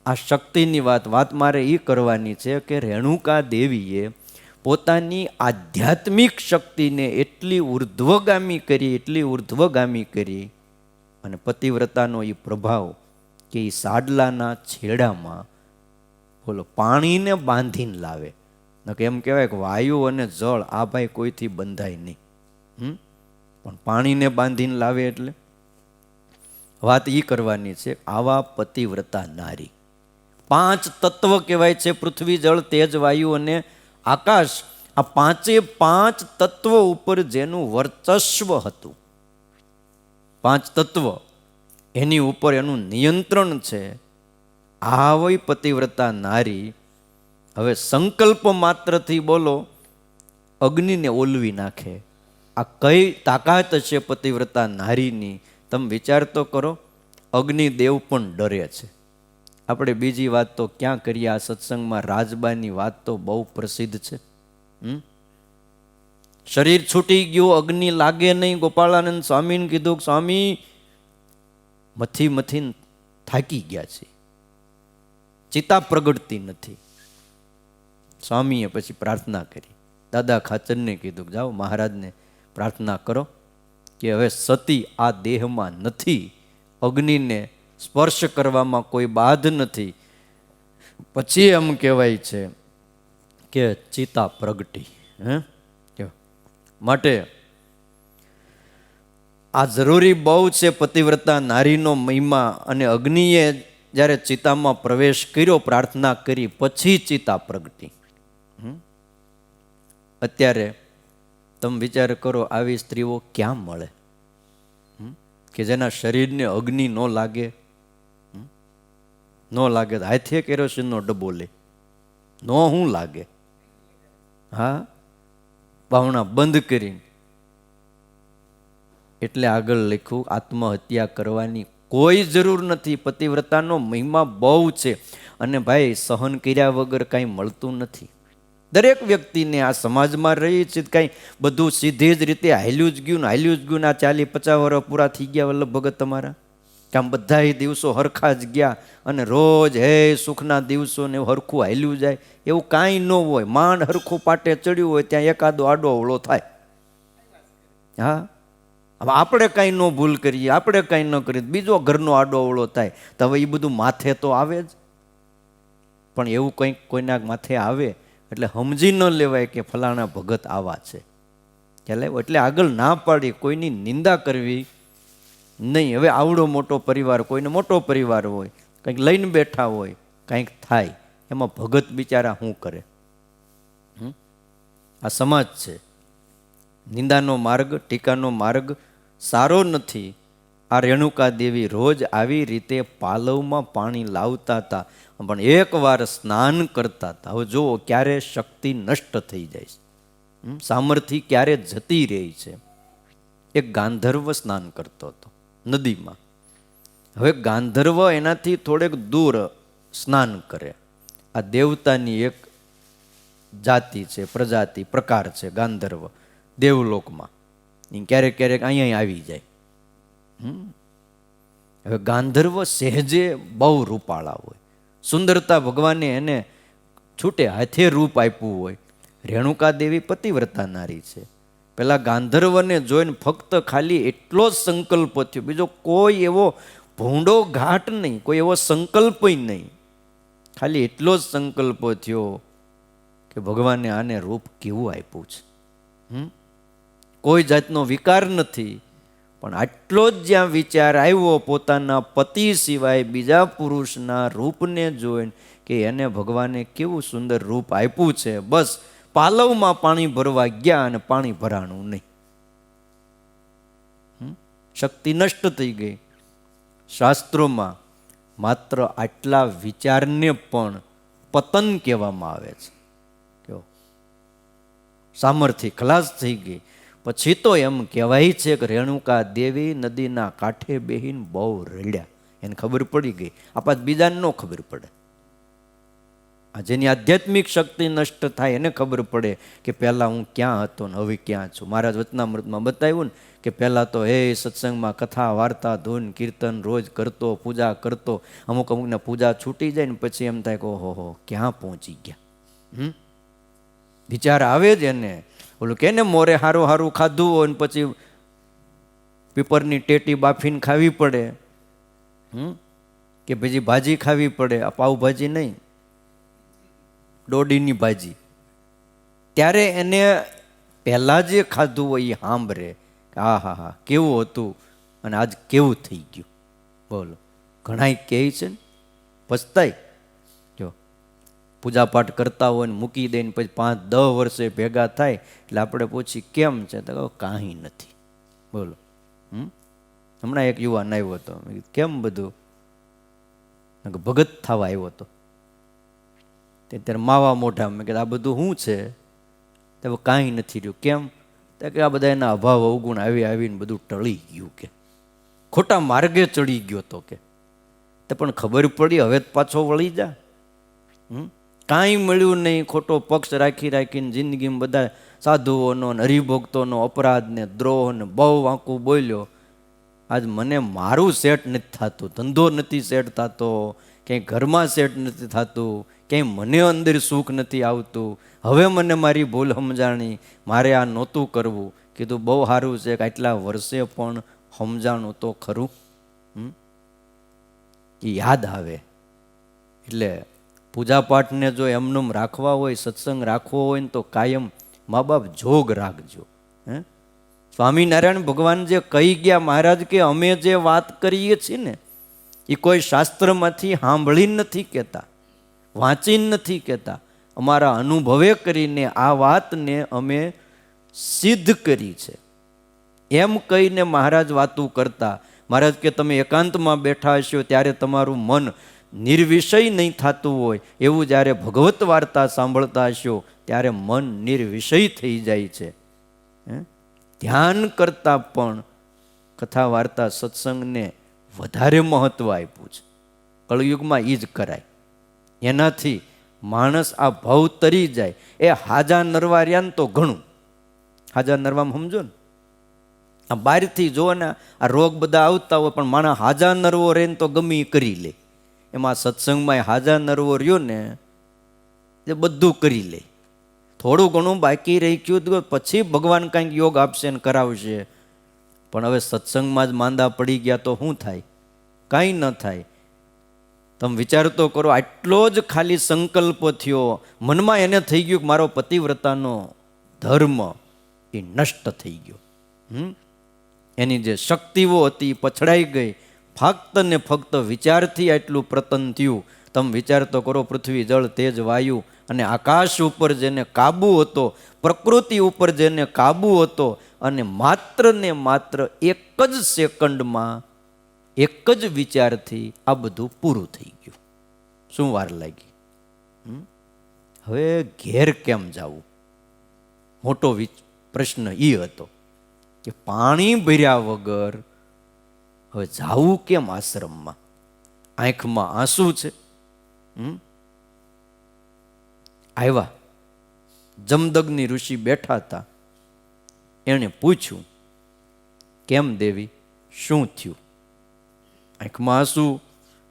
આ શક્તિની વાત મારે એ કરવાની છે કે રેણુકા દેવીએ પોતાની આધ્યાત્મિક શક્તિને એટલી ઉર્ધ્વગામી કરી, એટલી ઉર્ધ્વગામી કરી, અને પતિવ્રતાનો એ પ્રભાવ કે એ સાડલાના છેડામાં બોલો પાણીને બાંધીને લાવે. નકે એમ કહેવાય કે વાયુ અને જળ આ ભાઈ કોઈથી બંધાય નહીં, પણ પાણીને બાંધીને લાવે. એટલે વાત એ કરવાની છે, આવા પતિવ્રતા નારી 5 તત્વ કહેવાય છે, પૃથ્વી, જળ, તેજ, વાયુ અને આકાશ. આ 5 તત્વ ઉપર જેનું વર્ચસ્વ હતું, 5 તત્વ એની ઉપર એનું નિયંત્રણ છે. આવી પતિવ્રતા નારી હવે સંકલ્પ માત્રથી બોલો અગ્નિને ઓલવી નાખે. આ કઈ તાકાત છે પતિવ્રતા નારીની, તમે વિચાર તો કરો. અગ્નિદેવ પણ ડરે છે. આપણે બીજી વાત તો ક્યાં કરીએ, આ સત્સંગમાં રાજબાની વાત તો બહુ પ્રસિદ્ધ છે. શરીર છૂટી ગયું, અગ્નિ લાગે નહીં. ગોપાળાનંદ સ્વામીને કીધું, સ્વામી મથી થાકી ગયા છે, ચિતા પ્રગટતી નથી. સ્વામીએ પછી પ્રાર્થના કરી, દાદા ખાચરને કીધું જાઓ મહારાજને પ્રાર્થના કરો કે હવે સતી આ દેહમાં નથી, અગ્નિને સ્પર્શ કરવામાં કોઈ બાધ નથી. પછી એમ કહેવાય છે કે ચિતા પ્રગટી. માટે આ જરૂરી બહુ છે પતિવ્રતા નારીનો મહિમા. અને અગ્નિએ જ્યારે ચિતામાં પ્રવેશ કર્યો, પ્રાર્થના કરી, પછી ચિતા પ્રગટી. અત્યારે તમે વિચાર કરો, આવી સ્ત્રીઓ ક્યાં મળે કે જેના શરીરને અગ્નિ ન લાગે? ન લાગે તો હાથે કેરોસીનનો ડબ્બો લે, નો શું લાગે? હા, બાવણા બંધ કરીને. એટલે આગળ લખ્યું આત્મહત્યા કરવાની કોઈ જરૂર નથી. પતિવ્રતાનો મહિમા બહુ છે. અને ભાઈ, સહન કર્યા વગર કાંઈ મળતું નથી. દરેક વ્યક્તિને આ સમાજમાં રહી છે કાંઈ બધું સીધી જ રીતે હાલ્યું જ ગયું ને હાલ્યું જ ગયું ને. આ 40-50 વર્ષ પૂરા થઈ ગયા વલ્લભ ભગત તમારા, કે આમ બધા દિવસો હરખા જ ગયા અને રોજ હે સુખના દિવસો ને હરખું હાલ્યું જાય? એવું કાંઈ ન હોય. માંડ હરખું પાટે ચડ્યું હોય ત્યાં એકાદો આડો અવળો થાય. હા, હવે આપણે કાંઈ ન ભૂલ કરીએ, આપણે કાંઈ ન કરીએ, બીજો ઘરનો આડો અવળો થાય તો હવે એ બધું માથે તો આવે જ. પણ એવું કંઈક કોઈના માથે આવે એટલે સમજી ન લેવાય કે ફલાણા ભગત આવા છે. એટલે આગળ ના પાડી, કોઈની નિંદા કરવી નહીં. હવે આવડો મોટો પરિવાર, કોઈને મોટો પરિવાર હોય, કંઈક લઈને બેઠા હોય, કંઈક થાય, એમાં ભગત બિચારા શું કરે? આ સમાજ છે. નિંદાનો માર્ગ, ટીકાનો માર્ગ સારો નથી. આ રેણુકા દેવી રોજ આવી રીતે પાલવમાં પાણી લાવતા હતા, પણ એકવાર સ્નાન કરતા હતા. હવે જુઓ ક્યારે શક્તિ નષ્ટ થઈ જાય છે, સામર્થ્ય ક્યારે જતી રહી છે. એક ગાંધર્વ સ્નાન કરતો હતો નદીમાં. હવે ગાંધર્વ એનાથી થોડેક દૂર સ્નાન કરે. આ દેવતાની એક જાતિ છે, પ્રજાતિ, પ્રકાર છે ગાંધર્વ દેવલોકમાં. ક્યારેક ક્યારેક અહીંયા આવી જાય. હવે ગાંધર્વ સહેજે બહુ રૂપાળા હોય, સુંદરતા ભગવાને એને છૂટે હાથે રૂપ આપ્યું હોય. રેણુકા દેવી પતિવ્રતા નારી છે. પેલા ગાંધર્વને જોઈને ફક્ત ખાલી એટલો જ સંકલ્પ થયો, બીજો કોઈ એવો ભૂંડો ઘાટ નહીં, કોઈ એવો સંકલ્પ નહીં. ખાલી એટલો જ સંકલ્પ થયો કે ભગવાને આને રૂપ કેવું આપ્યું છે. કોઈ જાતનો વિકાર નથી, પણ આટલો જ જ્યાં વિચાર આવ્યો પોતાના પતિ સિવાય બીજા પુરુષના રૂપને જોઈને કે એને ભગવાને કેવું સુંદર રૂપ આપ્યું છે, બસ પાલવમાં પાણી ભરવા ગયા અને પાણી ભરાણું નહીં. શક્તિ નષ્ટ થઈ ગઈ. શાસ્ત્રોમાં માત્ર આટલા વિચારને પણ પતન કહેવામાં આવે છે. કેવો સામર્થ્ય ખલાસ થઈ ગઈ. પછી તો એમ કહેવાય છે કે રેણુકા દેવી નદીના કાંઠે બેહીને બહુ રડ્યા. એને ખબર પડી ગઈ. આપણા બીજાને ન ખબર પડે. આ જેની આધ્યાત્મિક શક્તિ નષ્ટ થાય એને ખબર પડે કે પહેલાં હું ક્યાં હતો ને હવે ક્યાં છું. મહારાજ વચનામૃતમાં બતાવ્યું ને કે પહેલાં તો હે સત્સંગમાં કથા વાર્તા ધૂન કીર્તન રોજ કરતો, પૂજા કરતો. અમુક અમુકને પૂજા છૂટી જાય ને પછી એમ થાય કે ઓહો ક્યાં પહોંચી ગયા. વિચાર આવે જ એને. ઓલું કે ને મોરે હારું હારું ખાધું હોય ને પછી પીપરની ટેટી બાફીને ખાવી પડે, કે પછી ભાજી ખાવી પડે. આ પાવભાજી નહીં, ડોડીની ભાજી. ત્યારે એને પહેલાં જે ખાધું હોય એ સાંભળે કે હા હા હા કેવું હતું અને આજ કેવું થઈ ગયું. બોલો, ઘણાય કહે છે ને પછતાય. જો પૂજાપાઠ કરતા હોય ને મૂકી દઈને પછી 5-10 વર્ષે ભેગા થાય એટલે આપણે પૂછી કેમ છે, તો કાંઈ નથી. બોલો. હમણાં એક યુવાન આવ્યો હતો, કેમ બધું? ભગત થવા આવ્યો હતો. ત્યારે માવા મોઢા મેં કીધું આ બધું શું છે? તો કાંઈ નથી રહ્યું. કેમ? તો કે આ બધા એના અભાવ અવગુણ આવી આવીને બધું ટળી ગયું, કે ખોટા માર્ગે ચડી ગયો તો. કે તો પણ ખબર પડી હવે પાછો વળી જા. કાંઈ મળ્યું નહીં. ખોટો પક્ષ રાખી રાખીને જિંદગીમાં બધા સાધુઓનો ને હરિભક્તોનો અપરાધ ને દ્રોહ ને બહુ વાંકું બોલ્યો. આજ મને મારું સેટ નથી થતું, ધંધો નથી સેટ થતો, ક્યાંય ઘરમાં સેટ નથી થતું, ક્યાંય મને અંદર સુખ નથી આવતું, હવે મને મારી ભૂલ સમજાણી, મારે આ નહોતું કરવું. કીધું બહુ સારું છે કે આટલા વર્ષે પણ સમજાણું તો ખરું. એ યાદ આવે. એટલે પૂજાપાઠને જો એમનેમ રાખવા હોય, સત્સંગ રાખવો હોય ને તો કાયમ મા બાપ જોગ રાખજો. સ્વામિનારાયણ ભગવાન જે કહી ગયા, મહારાજ કે અમે જે વાત કરીએ છીએ ને એ કોઈ શાસ્ત્રમાંથી સાંભળીને નથી કહેતા, વાંચીને નથી કહેતા, અમારા અનુભવે કરીને આ વાતને અમે સિદ્ધ કરી છે એમ કહીને મહારાજ વાતું કરતા. મહારાજ કે તમે એકાંતમાં બેઠા હશો ત્યારે તમારું મન નિર્વિષય નહીં થતું હોય, એવું જ્યારે ભગવત વાર્તા સાંભળતા હશો ત્યારે મન નિર્વિષય થઈ જાય છે. ધ્યાન કરતાં પણ કથા વાર્તા સત્સંગને વધારે મહત્વ આપ્યું છે. કળયુગમાં એ જ કરાય. એનાથી માણસ આ ભાવ તરી જાય. એ હાજા નરવા રહ્યા ને તો ઘણું. હાજા નરવામાં સમજો ને, આ બહારથી જો ને આ રોગ બધા આવતા હોય પણ માણસ હાજા નરવો રહે ને તો ગમે એ કરી લે. એમાં સત્સંગમાં હાજા નરવો રહ્યો ને એ બધું કરી લે. થોડું ઘણું બાકી રહી ગયું પછી ભગવાન કંઈક યોગ આપશે ને કરાવશે. પણ હવે સત્સંગમાં જ માંદા પડી ગયા તો શું થાય? કાંઈ ન થાય. તમે વિચાર તો કરો, આટલો જ ખાલી સંકલ્પ થયો મનમાં, એને થઈ ગયું કે મારો પતિવ્રતાનો ધર્મ એ નષ્ટ થઈ ગયો. એની જે શક્તિઓ હતી પછડાઈ ગઈ. ફક્ત ને ફક્ત વિચારથી આટલું પ્રતન થયું. તમે વિચાર તો કરો, પૃથ્વી જળ તેજ વાયુ અને આકાશ ઉપર જેને કાબુ હતો, પ્રકૃતિ ઉપર જેને કાબુ હતો, અને માત્ર ને માત્ર એક જ સેકન્ડમાં એક જ વિચારથી આ બધું પૂરું થઈ ગયું. શું વાર લાગી? હવે ઘેર કેમ જવું? મોટો પ્રશ્ન એ હતો કે પાણી ભર્યા વગર હવે જાવું કેમ આશ્રમમાં? આંખમાં આંસુ છે. આવ્યા જમદગ્નિ ઋષિ બેઠા હતા. એણે પૂછ્યું, કેમ દેવી, શું થયું? આંખમાં આંસુ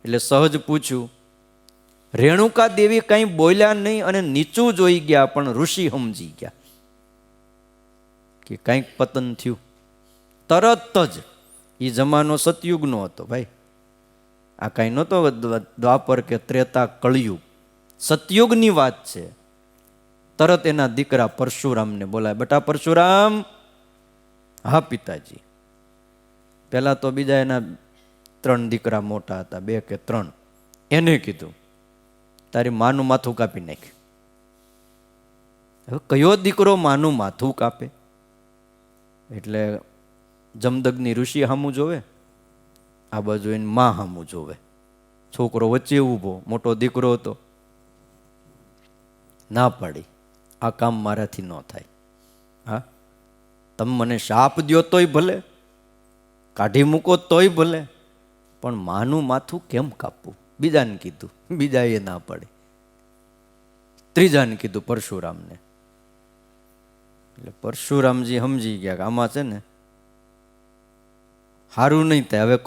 એટલે સહજ પૂછ્યું. રેણુકા દેવી કંઈ બોલ્યા નહીં અને નીચું જોઈ ગયા, પણ ઋષિ સમજી ગયા કે કંઈક પતન થયું. તરત જ એ જમાનો સતયુગનો હતો ભાઈ. આ કાંઈ નહોતો દ્વાપર કે ત્રેતા કળિયુગ, સતયુગની વાત છે. તરત એના દીકરા પરશુરામને બોલાય. બેટા પરશુરામ. હા પિતાજી. પહેલા તો બીજા એના 3 દીકરા મોટા હતા, 2 કે 3. એને કીધું તારી માનું માથું કાપી નાખ. હવે કયો દીકરો માનું માથું કાપે? એટલે જમદગ્નિ ઋષિ સામું જોવે, આ બાજુ એને માં સામું જોવે. છોકરો વચ્ચે ઊભો, મોટો દીકરો હતો. ના પાડી, આ કામ મારાથી ન થાય. હા, તમે મને શાપ દ્યો તોય ભલે, કાઢી મૂકો તોય ભલે, પણ માનું માથું કેમ કાપવું? બીજાને કીધું, બીજાએ ના પાડે. ત્રીજાને કીધું, પરશુરામને. એટલે પરશુરામજી સમજી ગયા કે આમાં છે ને સારું નહીં થાય. હવે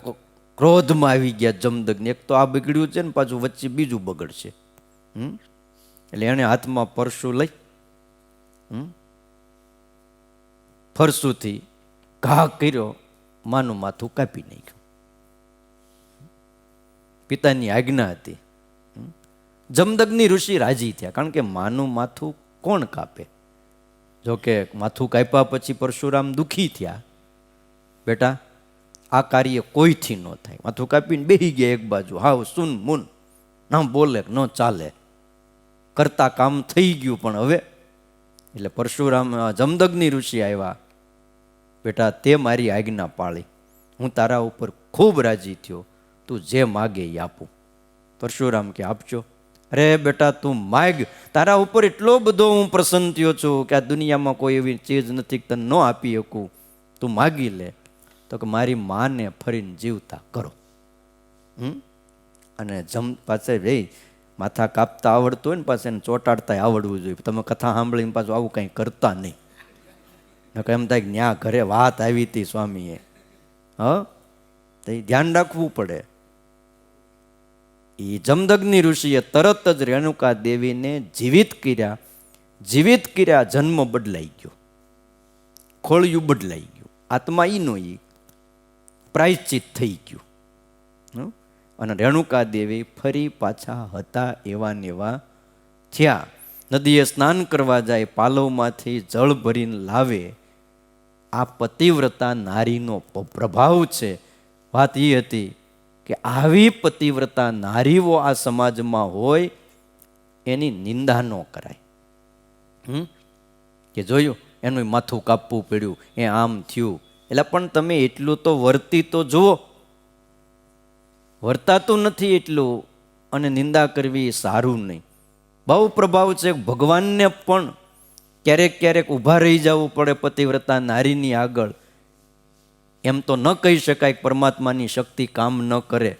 ક્રોધમાં આવી ગયા જમદગ્નિ. એક તો આ બગડ્યું છે ને પાછું વચ્ચે બીજું બગડશે. એટલે એને હાથમાં પરશુ લઈ ફરસુથી ઘા કર્યો, માનું માથું કાપી નાખ્યું. પિતાની આજ્ઞા હતી. જમદગ્નિ ઋષિ રાજી થયા, કારણ કે માનું માથું કોણ કાપે? જોકે માથું કાપ્યા પછી પરશુરામ દુઃખી થયા. બેટા આ કાર્ય કોઈથી ન થાય. માથું કાપીને બેસી ગયા એક બાજુ, હાવ સુન મુન, ના બોલે ન ચાલે, કરતા કામ થઈ ગયું. પણ હવે એટલે પરશુરામ જમદગ્નિ ઋષિ આવ્યા. બેટા તે મારી આજ્ઞા પાળી, હું તારા ઉપર ખૂબ રાજી થયો, તું જે માગે એ આપું. પરશુરામ કે આપજો. અરે બેટા તું માગ, તારા ઉપર એટલો બધો હું પ્રસન્ન થયો છું કે આ દુનિયામાં કોઈ એવી ચીજ નથી કે તને ન આપી શકું, તું માગી લે. તો કે મારી માને ફરીને જીવતા કરો. અને પાસે રહી માથા કાપતા આવડતું હોય ને પાછું એને ચોંટાડતા આવડવું જોઈએ. તમે કથા સાંભળીને પાછું આવું કંઈ કરતા નહીં. એમ થાય કે ન્યા ઘરે વાત આવી હતી સ્વામીએ. તો એ ધ્યાન રાખવું પડે. એ જમદગ્નિ ઋષિએ તરત જ રેણુકા દેવીને જીવિત કર્યા. જન્મ બદલાઈ ગયો, ખોળિયું બદલાઈ ગયું, આત્મા ઈનો ઈ પ્રાયશ્ચિત થઈ ગયું. અને રેણુકા દેવી ફરી પાછા હતા એવા ને એવા થયા. નદીએ સ્નાન કરવા જાય, પાલવમાંથી જળ ભરીને લાવે. આ પતિવ્રતા નારીનો પ્રભાવ છે. વાત એ હતી કે આવી પતિવ્રતા નારીઓ આ સમાજમાં હોય એની નિંદા ન કરાય. કે જોયું એનું માથું કાપવું પડ્યું, એ આમ થયું. એટલે પણ તમે એટલું તો વર્તી તો જુઓ. વર્તાતું નથી એટલું, અને નિંદા કરવી સારું નહીં. બહુ પ્રભાવ છે. ભગવાનને પણ ક્યારેક ક્યારેક ઊભા રહી જવું પડે પતિવ્રતા નારીની આગળ. એમ તો ન કહી શકાય પરમાત્માની શક્તિ કામ ન કરે,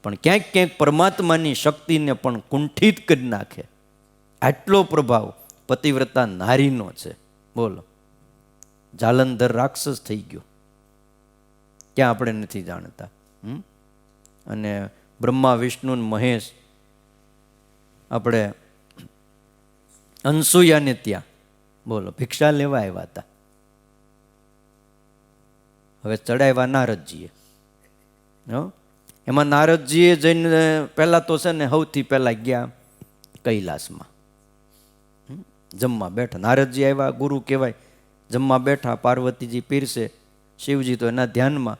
પણ ક્યાંક ક્યાંક પરમાત્માની શક્તિને પણ કુંઠિત કરી નાખે. આટલો પ્રભાવ પતિવ્રતા નારીનો છે. બોલો, જાલંધર રાક્ષસ થઈ ગયો, ક્યાં આપણે નથી જાણતા. અને બ્રહ્મા, વિષ્ણુ ને મહેશ આપણે અનસુયાને ત્યાં બોલો ભિક્ષા લેવા આવ્યા હતા. હવે ચડાવ્યા નારદજીએ. એમાં નારદજીએ જઈને પહેલા તો છે ને સૌથી પહેલા ગયા કૈલાસમાં જમવા બેઠા. નારદજી આવ્યા, ગુરુ કહેવાય, જમવા બેઠા. પાર્વતીજી પીરસે, શિવજી તો એના ધ્યાનમાં.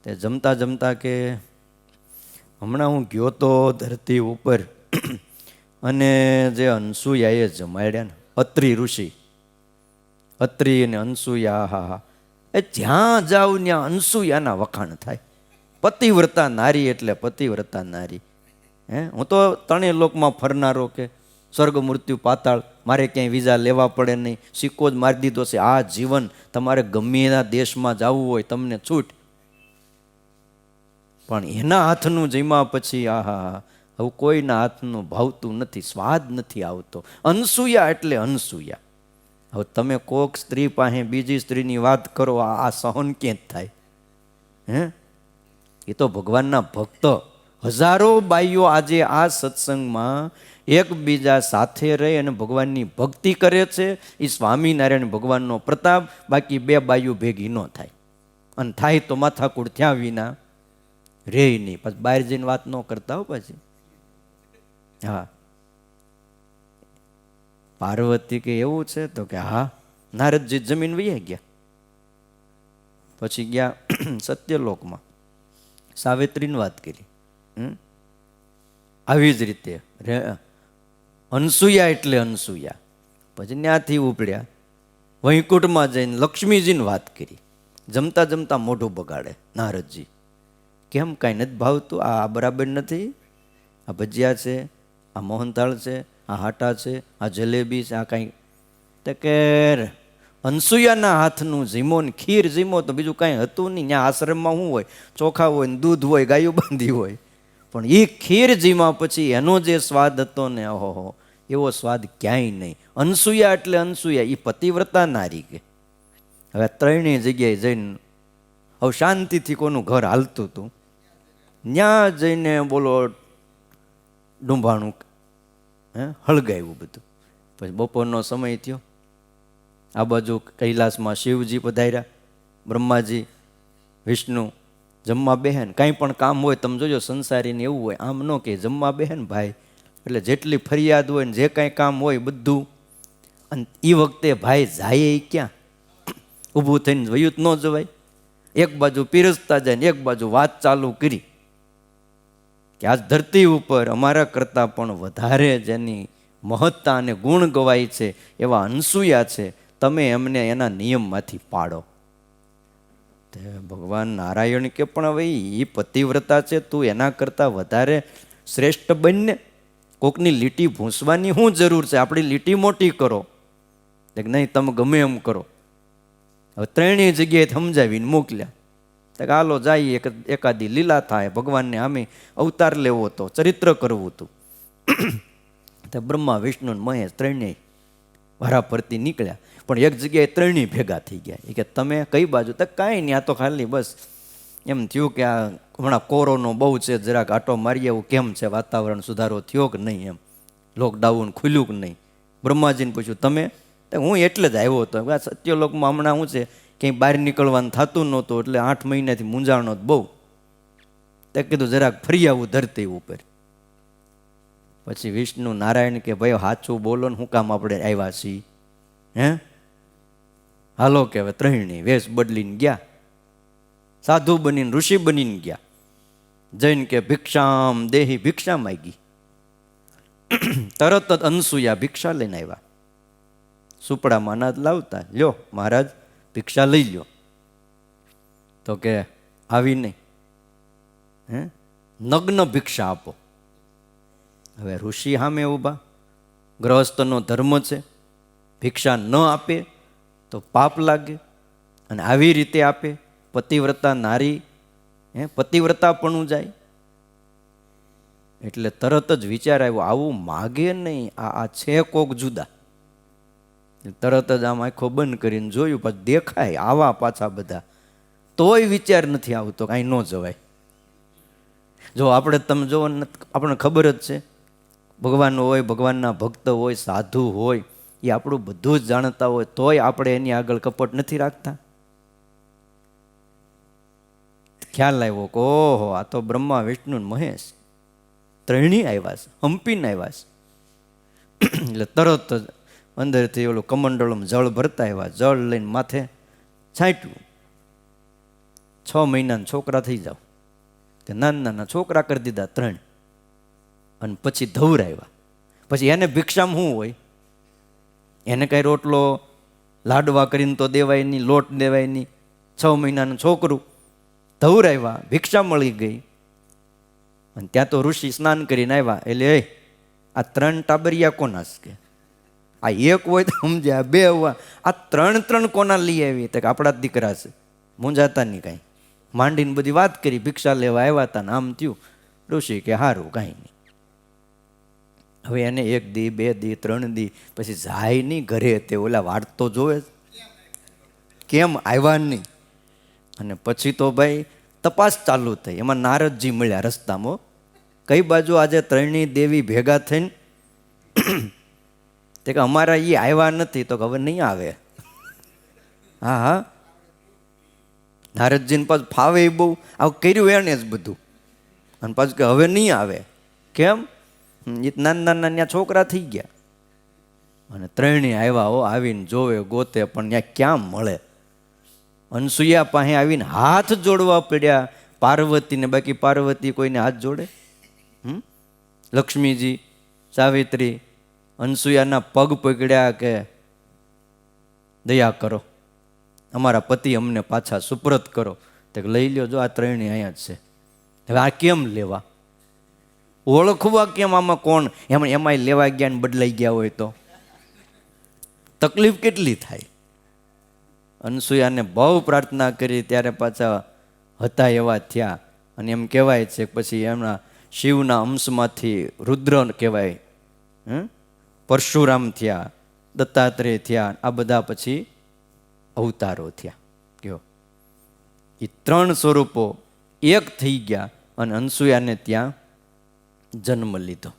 તે જમતા જમતા કે હમણાં હું ગયો તો ધરતી ઉપર, અને જે અનસુયાએ જમાડ્યા ને, અત્રિ ઋષિ, અત્રિ અને અનસુયા, હા, એ જ્યાં જાવ ત્યાં અનસુયાના વખાણ થાય. પતિવ્રતા નારી એટલે પતિવ્રતા નારી. હું તો ત્રણેય લોકમાં ફરનારો, કે સ્વર્ગ, મૃત્યુ, પાતાળ, મારે ક્યાંય વિઝા લેવા પડે નહીં, સિક્કો જ મારી દીધો છે. આ જીવન તમારે ગમે એના દેશમાં જવું હોય તમને છૂટ. પણ એના હાથનું જમ્યા પછી આહા, હવે કોઈના હાથનું ભાવતું નથી, સ્વાદ નથી આવતો. અનસુયા એટલે અનસુયા. હવે તમે કોક સ્ત્રી પાસે બીજી સ્ત્રીની વાત કરો, આ સહન ક્યાં થાય? એ તો ભગવાનના ભક્ત હજારો બાઈઓ આજે આ સત્સંગમાં એકબીજા સાથે રહી અને ભગવાનની ભક્તિ કરે છે. એ સ્વામિનારાયણ ભગવાનનો પ્રતાપ. બાકી બે બાઈઓ ભેગી ન થાય, અને થાય તો માથાકૂટ થયા વિના રે નહીં. પછી બહાર જઈને વાત ન કરતા હો પછી. હા, પાર્વતી કે એવું છે? તો કે હા. નારદજી જમીન વહી ગયા. પછી ગયા સત્યલોકમાં, સાવિત્રીની વાત કરી. આવી જ રીતે અનસુયા એટલે અનસુયા. પછી ત્યાંથી ઉપડ્યા વૈકુંઠમાં જઈને લક્ષ્મીજીની વાત કરી. જમતા જમતા મોઢું બગાડે નારદજી. કેમ કાંઈ નથી ભાવતું? આ બરાબર નથી. આ ભજીયા છે, આ મોહનથાળ છે, આ હાટા છે, આ જલેબી છે, આ કાંઈ. તો કે અનસુયાના હાથનું જીમો ને ખીર જીમો તો બીજું કાંઈ હતું નહીં. ત્યાં આશ્રમમાં શું હોય? ચોખા હોય ને દૂધ હોય, ગાયું બાંધી હોય. પણ એ ખીર જીમા પછી એનો જે સ્વાદ હતો ને, ઓહો, એવો સ્વાદ ક્યાંય નહીં. અનસુયા એટલે અનસુયા, એ પતિવ્રતા નારી. કે હવે ત્રણેય જગ્યાએ જઈને હવે શાંતિથી કોનું ઘર હાલતું હતું, ત્યાં જઈને બોલો ડુંભાણું હળગાવ્યું બધું. પછી બપોરનો સમય થયો. આ બાજુ કૈલાસમાં શિવજી પધાર્યા, બ્રહ્માજી, વિષ્ણુ જમવા બેહેન. કાંઈ પણ કામ હોય તમે જોજો સંસારીને એવું હોય, આમ ન કે જમવા બેહેન ભાઈ, એટલે જેટલી ફરિયાદ હોય ને જે કાંઈ કામ હોય બધું. અને એ વખતે ભાઈ જાય ક્યાં? ઊભું થઈને વયું જ ન જવાય. એક બાજુ પીરસતા જાય ને એક બાજુ વાત ચાલુ કરી કે આજ ધરતી ઉપર અમારા કરતાં પણ વધારે જેની મહત્તા અને ગુણ ગવાય છે એવા અનસુયા છે, તમે એમને એના નિયમમાંથી પાડો. તે ભગવાન નારાયણ કે પણ હવે એ પતિવ્રતા છે, તું એના કરતાં વધારે શ્રેષ્ઠ બનને. કોકની લીટી ભૂંસવાની શું જરૂર છે? આપણી લીટી મોટી કરો. નહીં, તમે ગમે એમ કરો. હવે ત્રણેય જગ્યાએ સમજાવીને મોકલ્યા. તો હાલો જાય, એકાદી લીલા થાય, ભગવાનને આમે અવતાર લેવો હતો, ચરિત્ર કરવું હતું. તો બ્રહ્મા, વિષ્ણુ ને મહેશ ત્રણેય વારા ફરતી નીકળ્યા. પણ એક જગ્યાએ ત્રણેય ભેગા થઈ ગયા. એ કે તમે કઈ બાજુ? તો કાંઈ નહીં, આ તો ખાલી બસ એમ થયું કે આ હમણાં કોરોનો બહુ છે, જરાક આટો મારી આવું, કેમ છે વાતાવરણ, સુધારો થયો કે નહીં, એમ લોકડાઉન ખુલ્યું કે નહીં. બ્રહ્માજીને પૂછ્યું તમે? હું એટલે જ આવ્યો હતો. સત્યલોકમાં હમણાં શું છે, ક્યાંય બહાર નીકળવાનું થતું નહોતું, એટલે 8 મહિનાથી મૂંઝાણો જ બહુ. તે કીધું જરાક ફરી આવું ધરતી ઉપર. પછી વિષ્ણુ નારાયણ કે ભાઈ સાચું બોલો ને, શું કામ આપણે આવ્યા છીએ? હે હાલો કે હવે ત્રણેય વેશ બદલીને ગયા, સાધુ બનીને ઋષિ બનીને ગયા. જૈન કે ભિક્ષામ દેહી, ભિક્ષા માગી. તરત જ અનસુયા ભિક્ષા લઈને આવ્યા. સુપડામાં અનાજ લાવતા, લ્યો મહારાજ ભિક્ષા લઈ લ્યો. તો કે આવી નહીં, હે નગ્ન ભિક્ષા આપો. હવે ઋષિ સામે ઊભા, ગ્રહસ્થનો ધર્મ છે, ભિક્ષા ન આપે તો પાપ લાગે, અને આવી રીતે આપે પતિવ્રતા નારી, પતિવ્રતાપણું જાય. એટલે તરત જ વિચાર આવ્યો, આવું માગે નહીં, આ છે કોક જુદા. તરત જ આમ આંખો બંધ કરીને જોયું, પછી દેખાય આવા પાછા બધા, તોય વિચાર નથી આવતો કાંઈ ન જવાય. જો આપણે તમે જો, આપણને ખબર જ છે, ભગવાન હોય, ભગવાનના ભક્ત હોય, સાધુ હોય, એ આપણું બધું જ જાણતા હોય, તોય આપણે એની આગળ કપટ નથી રાખતા. ખ્યાલ આવ્યો કે ઓહો, આ તો બ્રહ્મા વિષ્ણુ મહેશ ત્રણેય આવ્યા છે, હંપીને આવ્યા છે. એટલે તરત જ અંદરથી ઓલું કમંડળમાં જળ ભરતા આવ્યા, જળ લઈને માથે છાંટ્યું. 6 મહિનાના છોકરા થઈ જાવ, તે નાના નાના છોકરા કરી દીધા 3. અને પછી ધવરાવ્યા. પછી એને ભિક્ષામાં શું હોય, એને કાંઈ રોટલો લાડવા કરીને તો દેવાય નહીં, લોટ દેવાય નહીં. 6 મહિનાનું છોકરું ધવરાવ્યા, ભિક્ષા મળી ગઈ. અને ત્યાં તો ઋષિ સ્નાન કરીને આવ્યા. એટલે આ 3 ટાબરિયા કોના છે? આ એક હોય તો સમજે, આ 2 હોય, આ 3 કોના લઈ આવી? તો આપણા જ દીકરા છે, મૂંઝાતા નહીં કાંઈ. માંડીને બધી વાત કરી, ભિક્ષા લેવા આવ્યા હતા ને આમ થયું. ઋષિ કે સારું કાંઈ નહીં. હવે એને 1 દી 2 દી 3 દી પછી જાય નહીં ઘરે, તે ઓલા વાટ તો જોવે કેમ આવ્યા નહીં. અને પછી તો ભાઈ તપાસ ચાલુ થઈ. એમાં નારદજી મળ્યા રસ્તામાં. કઈ બાજુ આજે ત્રણેય દેવી ભેગા થઈને તે કે અમારા એ આવ્યા નથી. તો હવે નહીં આવે. હા હા, નારદજીને પાછું ફાવે બહુ, આવું કર્યું એને જ બધું. અને પાછું કે હવે નહીં આવે. કેમ? એ નાના નાના છોકરા થઈ ગયા. અને ત્રણેય આવ્યા, હો આવીને જોવે ગોતે, પણ ત્યાં ક્યાં મળે. અનસુયા પાસે આવીને હાથ જોડવા પડ્યા પાર્વતીને. બાકી પાર્વતી કોઈને હાથ જોડે? લક્ષ્મીજી, સાવિત્રી અનસુયાના પગ પકડ્યા કે દયા કરો, અમારા પતિ અમને પાછા સુપ્રત કરો. તો લઈ લ્યો, જો આ ત્રણેય અહીંયા જ છે. હવે આ કેમ લેવા? ઓળખવા કેમ? આમાં કોણ? એમાંય લેવા ગયા ને બદલાઈ ગયા હોય તો તકલીફ કેટલી થાય. અનસુયાને બહુ પ્રાર્થના કરી ત્યારે પાછા હતા એવા થયા. અને એમ કહેવાય છે પછી એમના શિવના અંશમાંથી રુદ્ર કહેવાય, પરશુરામ થયા, દત્તાત્રેય થયા, આ બધા પછી અવતારો થયા. કયો એ 3 સ્વરૂપો એક થઈ ગયા અને અનસુયાને ત્યાં જન્મ લીધો.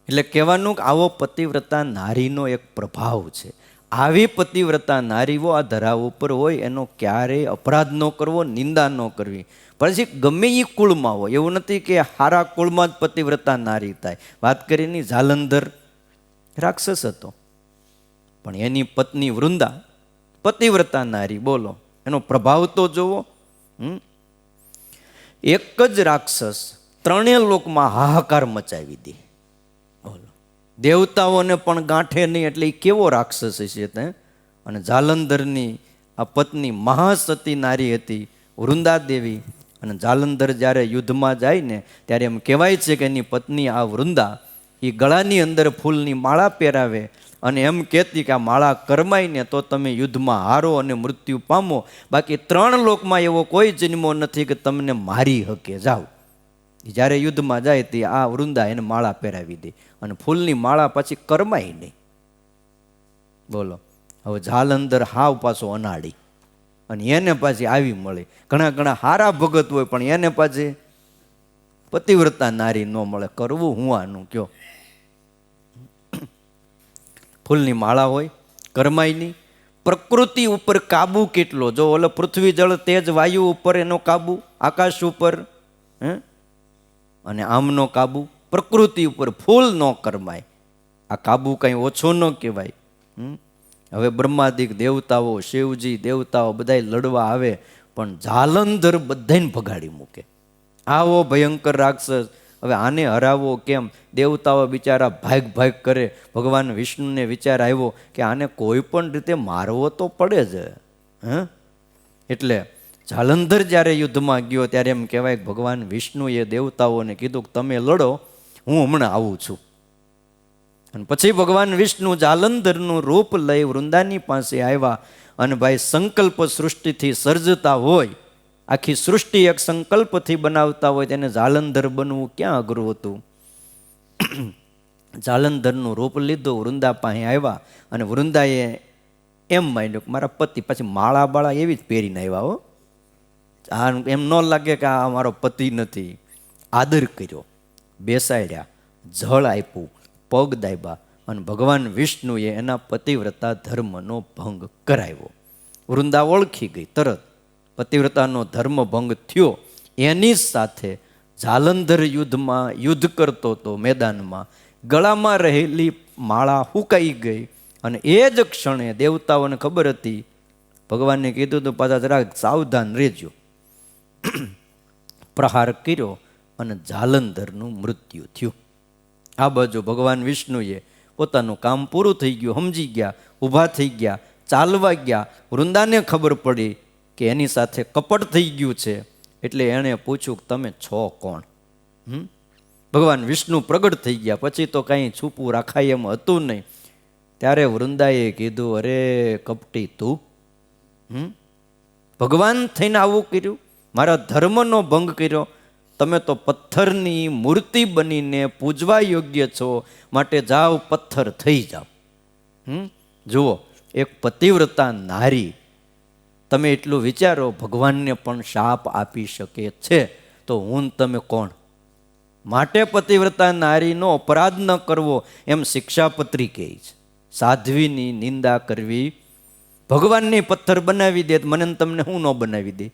એટલે કહેવાનું કે આવો પતિવ્રતા નારીનો એક પ્રભાવ છે. આવી પતિવ્રતા નારીઓ આ ધરા ઉપર હોય, એનો ક્યારેય અપરાધ ન કરવો, નિંદા ન કરવી. પછી ગમે એ કુળમાં હોય, એવું નથી કે હારા કુળમાં જ પતિવ્રતા નારી થાય. વાત કરીને જાલંધર રાક્ષસ હતો, પણ એની પત્ની વૃંદા પતિવ્રતા નારી. બોલો, એનો પ્રભાવ તો જોવો. એક જ રાક્ષસ 3 લોકમાં હાહાકાર મચાવી દે. બોલો, દેવતાઓને પણ ગાંઠે નહીં, એટલે એ કેવો રાક્ષસ છે તે. અને જાલંધરની આ પત્ની મહાસતી નારી હતી, વૃંદા દેવી. અને જાલંધર જ્યારે યુદ્ધમાં જાય ને ત્યારે એમ કહેવાય છે કે એની પત્ની આ વૃંદા એ ગળાની અંદર ફૂલની માળા પહેરાવે અને એમ કહેતી કે આ માળા કરમાય ને તો તમે યુદ્ધમાં હારો અને મૃત્યુ પામો. બાકી 3 લોકમાં એવો કોઈ જન્મો નથી કે તમને મારી શકે. જાઓ. જ્યારે યુદ્ધમાં જાય તે આ વૃંદા એને માળા પહેરાવી દે અને ફૂલની માળા પછી કરમાય નહીં. બોલો, હવે જાલંધર હાવ પાછો અનાડી. અને એને પાછી આવી મળે. ઘણા ઘણા હારા ભગત હોય પણ એને પાછી પતિવ્રતા નારી ન મળે. કરવું હું આનું કયો? ફૂલની માળા હોય, કરમાયની. પ્રકૃતિ ઉપર કાબુ કેટલો! જો ઓલો પૃથ્વી જળ તેજ વાયુ ઉપર એનો કાબુ, આકાશ ઉપર, અને આમનો કાબુ પ્રકૃતિ ઉપર. ફૂલ ન કરમાય, આ કાબુ કંઈ ઓછો ન કહેવાય. હવે બ્રહ્માદિક દેવતાઓ, શિવજી દેવતાઓ બધા લડવા આવે પણ જાલંધર બધાને ભગાડી મૂકે. આવો ભયંકર રાક્ષસ, હવે આને હરાવો કેમ? દેવતાઓ બિચારા ભાગ ભાગ કરે. ભગવાન વિષ્ણુને વિચાર આવ્યો કે આને કોઈ પણ રીતે મારવો તો પડે જ. એટલે જાલંધર જ્યારે યુદ્ધમાં ગયો ત્યારે એમ કહેવાય કે ભગવાન વિષ્ણુએ દેવતાઓને કીધું કે તમે લડો, હું હમણાં આવું છું. અને પછી ભગવાન વિષ્ણુ જાલંધરનું રૂપ લઈ વૃંદાની પાસે આવ્યા. અને ભાઈ સંકલ્પ સૃષ્ટિથી સર્જતા હોય, આખી સૃષ્ટિ એક સંકલ્પથી બનાવતા હોય, તેને જાલંધર બનવું ક્યાં અઘરું હતું? જાલંધરનું રૂપ લીધું, વૃંદા પાસે આવ્યા. અને વૃંદાએ એમ માન્યું કે મારા પતિ, પછી માળા બાળા એવી જ પહેરીને આવ્યા. હો, આ એમ ન લાગે કે આ મારો પતિ નથી. આદર કર્યો, બેસાડ્યા, જળ આપ્યું, પગ દાબ્યા. અને ભગવાન વિષ્ણુએ એના પતિવ્રતા ધર્મનો ભંગ કરાવ્યો. વૃંદા ઓળખી ગઈ તરત. પતિવ્રતાનો ધર્મ ભંગ થયો. એની સાથે જાલંધર યુદ્ધ કરતો હતો મેદાનમાં. ગળામાં રહેલી માળા હુકાઈ ગઈ. અને એ જ ક્ષણે દેવતાઓને ખબર હતી, ભગવાનને કીધું તો પાછા જરાક સાવધાન રહેજો. પ્રહાર કર્યો અને જાલંધરનું મૃત્યુ થયું. આ બાજુ ભગવાન વિષ્ણુએ પોતાનું કામ પૂરું થઈ ગયું, સમજી ગયા, ઊભા થઈ ગયા, ચાલવા ગયા. વૃંદાને ખબર પડી કે એની સાથે કપટ થઈ ગયું છે. એટલે એણે પૂછ્યું કે તમે છો કોણ? ભગવાન વિષ્ણુ પ્રગટ થઈ ગયા. પછી તો કાંઈ છૂપું રાખાય એમ હતું નહીં. ત્યારે વૃંદાએ કીધું, અરે કપટી તું ભગવાન થઈને આવું કર્યું, મારા ધર્મનો ભંગ કર્યો. તમે તો પથ્થરની મૂર્તિ બનીને પૂજવા યોગ્ય છો, માટે જાઓ પથ્થર થઈ જાઓ. જુઓ, એક પતિવ્રતા નારી, તમે એટલું વિચારો, ભગવાનને પણ શાપ આપી શકે છે. તો હું તમે કોણ? માટે પતિવ્રતા નારીનો અપરાધ ન કરવો, એમ શિક્ષાપત્રી કહે છે. સાધ્વીની નિંદા કરવી, ભગવાનને પથ્થર બનાવી દે, મને તમને હું ન બનાવી દે?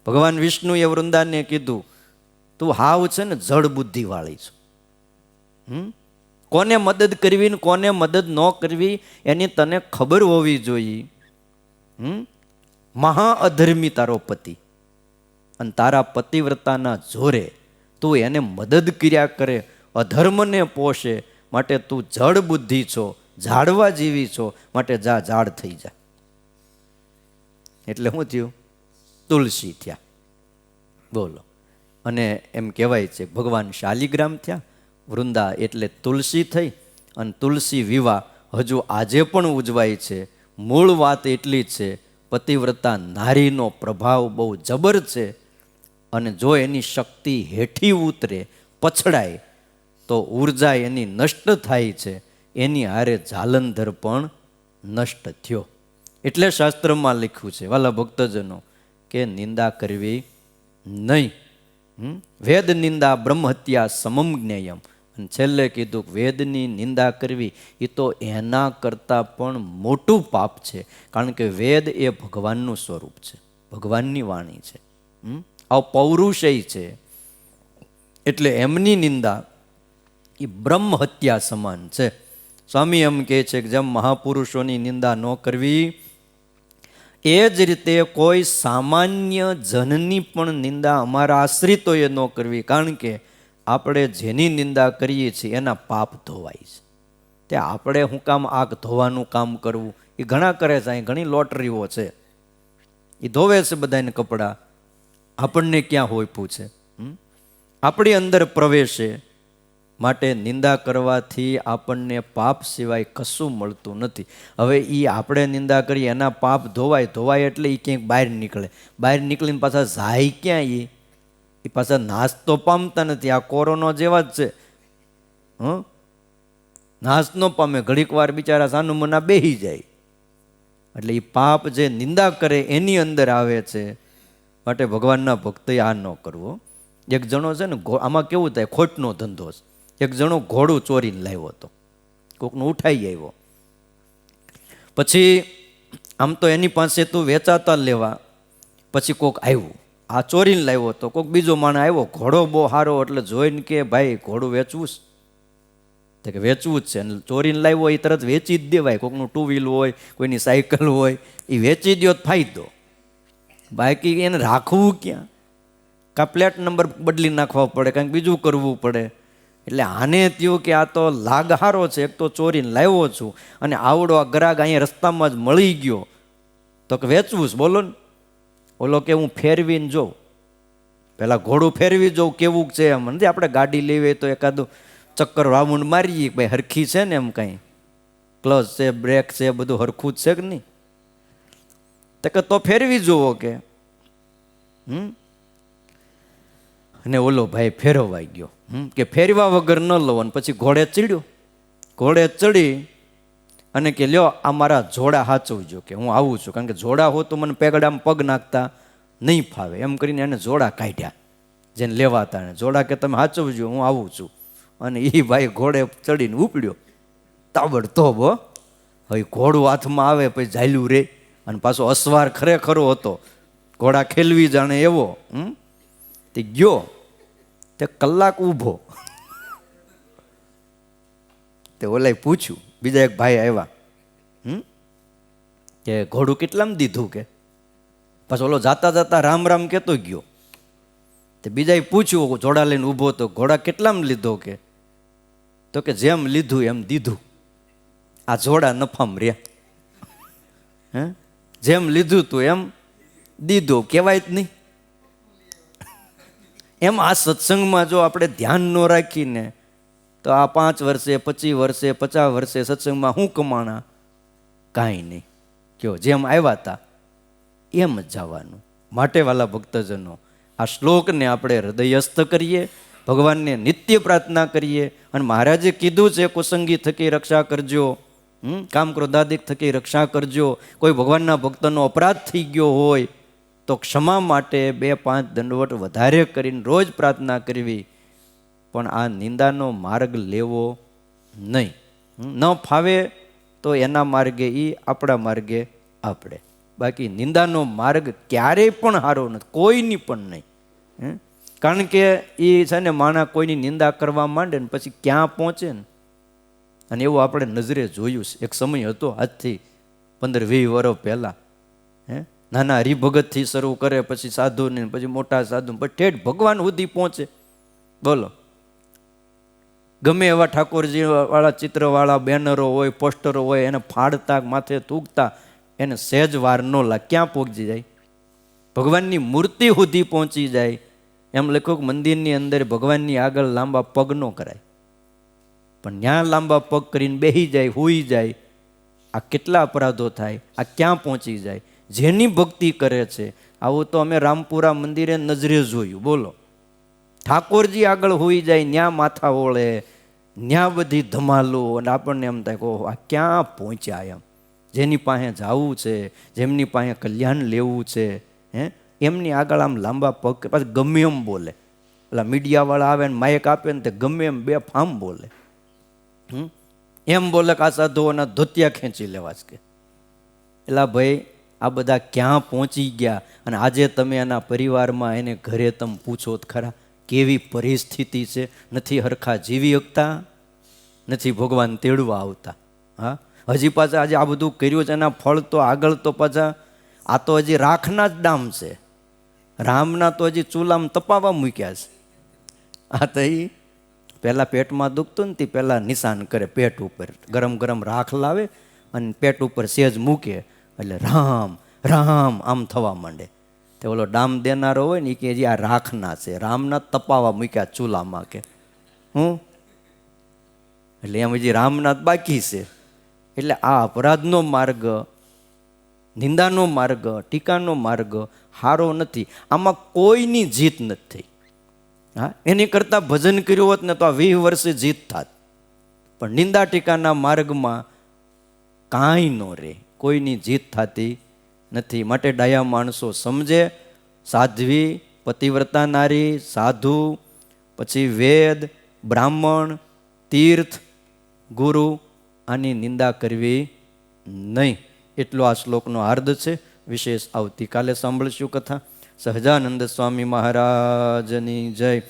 ભગવાન વિષ્ણુએ વૃંદાને કીધું, તું હાવ છે ને જડ બુદ્ધિ વાળી છું. કોને મદદ કરવી ને કોને મદદ ન કરવી એની તને ખબર હોવી જોઈએ. મહા અધર્મી તારો પતિ, અને તારા પતિવ્રતાના જોરે તું એને મદદ કર્યા કરે, અધર્મને પોષે. માટે તું જડ બુદ્ધિ છો, ઝાડવા જેવી છો, માટે જા ઝાડ થઈ જા. એટલે શું થયું? તુલસી થયા. બોલો. અને એમ કહેવાય છે ભગવાન શાલિગ્રામ થયા, વૃંદા એટલે તુલસી થઈ. અને તુલસી વિવાહ હજુ આજે પણ ઉજવાય છે. મૂળ વાત એટલી છે, પતિવ્રતા નારીનો પ્રભાવ બહુ જબર છે. અને જો એની શક્તિ હેઠી ઉતરે, પછડાય, તો ઉર્જા એની નષ્ટ થાય છે. એની હારે જાલંધર પણ નષ્ટ થયો. એટલે શાસ્ત્રમાં લખ્યું છે, વાલા ભક્તજનો, કે નિંદા કરવી નહીં. વેદ નિંદા બ્રહ્મ હત્યા સમમ જ્ઞેયમ. અને છેલ્લે કીધું વેદની નિંદા કરવી એ તો એના કરતાં પણ મોટું પાપ છે. કારણ કે વેદ એ ભગવાનનું સ્વરૂપ છે, ભગવાનની વાણી છે, આ પૌરુષય છે. એટલે એમની નિંદા એ બ્રહ્મ હત્યા સમાન છે. સ્વામી એમ કહે છે કે જેમ મહાપુરુષોની નિંદા ન કરવી, એ જ રીતે કોઈ સામાન્ય જનની પણ નિંદા અમારા આશ્રિતોએ ન કરવી. કારણ કે આપણે જેની નિંદા કરીએ છીએ એના પાપ ધોવાય છે. તે આપણે શું કામ આગ ધોવાનું કામ કરવું? એ ઘણા કરે છે, અહીં ઘણી લોટરીઓ છે, એ ધોવે છે બધાને કપડાં. આપણને ક્યાં હોય પૂછે? આપણી અંદર પ્રવેશે. માટે નિંદા કરવાથી આપણને પાપ સિવાય કશું મળતું નથી. હવે એ આપણે નિંદા કરીએ એના પાપ ધોવાય, ધોવાય એટલે એ ક્યાંક બહાર નીકળે. બહાર નીકળીને પાછા જાય ક્યાં? એ પાછા નાશ તો પામતા નથી. આ કોરોના જેવા જ છે. નાશ ન પામે, ઘડીક વાર બિચારા સાનું મના બેહી જાય. એટલે એ પાપ જે નિંદા કરે એની અંદર આવે છે. માટે ભગવાનના ભક્તે આ ન કરવો. એક જણો છે ને, આમાં કેવું થાય, ખોટનો ધંધો છે. એક જણો ઘોડું ચોરીને લાવ્યો હતો, કોકનું ઉઠાઈ આવ્યો. પછી આમ તો એની પાસે તો વેચાતા લેવા, પછી કોક આવ્યું, આ ચોરીને લાવ્યો હતો, કોક બીજો માણસ આવ્યો, ઘોડો બહુ સારો, એટલે જોઈને કે ભાઈ ઘોડું વેચવું છે? તો કે વેચવું જ છે. અને ચોરીને લાવ્યો એ તરત વેચી જ દેવાય. કોકનું ટુ વ્હીલ હોય, કોઈની સાયકલ હોય, એ વેચી દો તો ફાયદો, બાકી એને રાખવું ક્યાં? કાં પ્લેટ નંબર બદલી નાખવા પડે, કાંઈક બીજું કરવું પડે. એટલે આને થયું કે આ તો લાગ હારો છે, એક તો ચોરીને લાવ્યો છું, અને આવડો આ ગ્રાહક અહીંયા રસ્તામાં જ મળી ગયો, તો કે વેચવું છે. બોલો ને. ઓલો કે હું ફેરવીને જોઉં, પેલા ઘોડું ફેરવી જોઉં કેવું છે. એમ નથી આપણે ગાડી લેવી તો એકાદું ચક્કર રાઉન્ડ મારીએ, ભાઈ હરખી છે ને, એમ કાંઈ ક્લચ છે, બ્રેક છે, બધું હરખું જ છે કે નહીં? તો કે તો ફેરવી જુઓ કે. અને ઓલો ભાઈ ફેરવાઈ ગયો, કે ફેરવા વગર ન લો. અને પછી ઘોડે ચડ્યો. ઘોડે ચડી અને કે લ્યો આ મારા જોડા હાચવજો, કે હું આવું છું. કારણ કે જોડા હો તો મને પેગડામાં પગ નાખતા નહીં ફાવે, એમ કરીને એને જોડા કાઢ્યા જેને લેવાતા. ને જોડા કે તમે હાચવજો, હું આવું છું. અને એ ભાઈ ઘોડે ચડીને ઉપડ્યો તાબડતોબ. હવે ઘોડું હાથમાં આવે પછી ઝાલ્યું રે, અને પાછો અસવાર ખરેખરો હતો, ઘોડા ખેલવી જાણે એવો. તે ગયો તે કલાક ઊભો. તે ઓલાએ પૂછ્યું, બીજા એક ભાઈ આવ્યા, કે ઘોડું કેટલામાં દીધું? કે પાછો ઓલો જાતા જાતા રામ રામ કહેતો ગયો. તે બીજાએ પૂછ્યું, જોડા લઈને ઊભો તો, ઘોડા કેટલામાં લીધો? કે તો કે જેમ લીધું એમ દીધું. આ જોડા નફામ રહ્યા. જેમ લીધું તું એમ દીધું, કહેવાય જ નહીં. એમ આ સત્સંગમાં જો આપણે ધ્યાન ન રાખીને તો આ 5 વર્ષે 25 વર્ષે 50 વર્ષે સત્સંગમાં શું કમાણા? કાંઈ નહીં. કયો જેમ આવ્યા હતા એમ જ જવાનું. માટે વાલા ભક્તજનો, આ શ્લોકને આપણે હૃદયસ્થ કરીએ, ભગવાનને નિત્ય પ્રાર્થના કરીએ. અને મહારાજે કીધું છે, કુસંગી થકી રક્ષા કરજો, કામ ક્રોધાદિક થકી રક્ષા કરજો. કોઈ ભગવાનના ભક્તનો અપરાધ થઈ ગયો હોય તો ક્ષમા માટે 2-5 દંડવટ વધારે કરીને રોજ પ્રાર્થના કરવી. પણ આ નિંદાનો માર્ગ લેવો નહીં. ન ફાવે તો એના માર્ગે એ, આપણા માર્ગે આપણે. બાકી નિંદાનો માર્ગ ક્યારેય પણ સારો નથી, કોઈની પણ નહીં. કારણ કે એ છે ને, માણસ કોઈની નિંદા કરવા માંડે ને પછી ક્યાં પહોંચે ને. અને એવું આપણે નજરે જોયું છે. એક સમય હતો આજથી 15-20 વર્ષ પહેલાં, નાના હરિભગતથી શરૂ કરે, પછી સાધુને, પછી મોટા સાધુ, પછી ઠેઠ ભગવાન સુધી પહોંચે. બોલો, ગમે એવા ઠાકોરજી વાળા ચિત્રવાળા બેનરો હોય, પોસ્ટરો હોય, એને ફાડતા માથે થૂકતા એને સહેજ વાર ન લાગે. ક્યાં પહોંચી જાય? ભગવાનની મૂર્તિ સુધી પહોંચી જાય. એમ લખો કે મંદિરની અંદર ભગવાનની આગળ લાંબા પગ ન કરાય, પણ ત્યાં લાંબા પગ કરીને બેસી જાય, સૂઈ જાય. આ કેટલા અપરાધો થાય! આ ક્યાં પહોંચી જાય? જેની ભક્તિ કરે છે. આવું તો અમે રામપુરા મંદિરે નજરે જોયું. બોલો, ઠાકોરજી આગળ હોઈ જાય, ન્યા માથા ઓળે, ન્યા બધી ધમાલો, અને આપણને એમ થાય કે ઓહો, આ ક્યાં પહોંચ્યા? એમ જેની પાસે જવું છે, જેમની પાસે કલ્યાણ લેવું છે, એમની આગળ આમ લાંબા પગ, પાછું ગમે એમ બોલે. પેલા મીડિયાવાળા આવે ને માઇક આપે ને તે ગમે એમ બેફામ બોલે. એમ બોલે કે આ સાધુઓના ધોતિયા ખેંચી લેવા જ. કે એલા ભાઈ, આ બધા ક્યાં પહોંચી ગયા? અને આજે તમે એના પરિવારમાં, એને ઘરે તમે પૂછો તો ખરા, કેવી પરિસ્થિતિ છે? નથી હરખા જીવી શકતા, નથી ભગવાન તેડવા આવતા. હા, હજી પાછા આજે આ બધું કર્યું છે, એના ફળ તો આગળ તો પાછા આ તો હજી રાખના જ ડામ છે. રામના તો હજી ચૂલામાં તપાવવા મૂક્યા છે. આ તો એ પહેલાં પેટમાં દુખતું ને તે પહેલાં નિશાન કરે પેટ ઉપર, ગરમ ગરમ રાખ લાવે અને પેટ ઉપર સેજ મૂકે, એટલે રામ રામ આમ થવા માંડે. તે ઓલો ડામ દેનારો હોય ને, કે હજી આ રાખના છે, રામના તપાવા મૂક્યા ચૂલામાં. કે એટલે એમ હજી રામના બાકી છે. એટલે આ અપરાધનો માર્ગ, નિંદાનો માર્ગ, ટીકાનો માર્ગ સારો નથી. આમાં કોઈની જીત નથી થઈ. હા, એની કરતાં ભજન કર્યું હોત ને તો આ 20 વર્ષે જીત થાત. પણ નિંદા ટીકાના માર્ગમાં કાંઈ ન રહે, કોઈની જીત થતી નથી. માટે ડાયા માણસો સમજે, સાધ્વી, પતિવ્રતા નારી, સાધુ, પછી વેદ, બ્રાહ્મણ, તીર્થ, ગુરુ, આની નિંદા કરવી નહીં. એટલો આ શ્લોકનો અર્થ છે. વિશેષ આવતીકાલે સાંભળશું કથા. સહજાનંદ સ્વામી મહારાજની જય.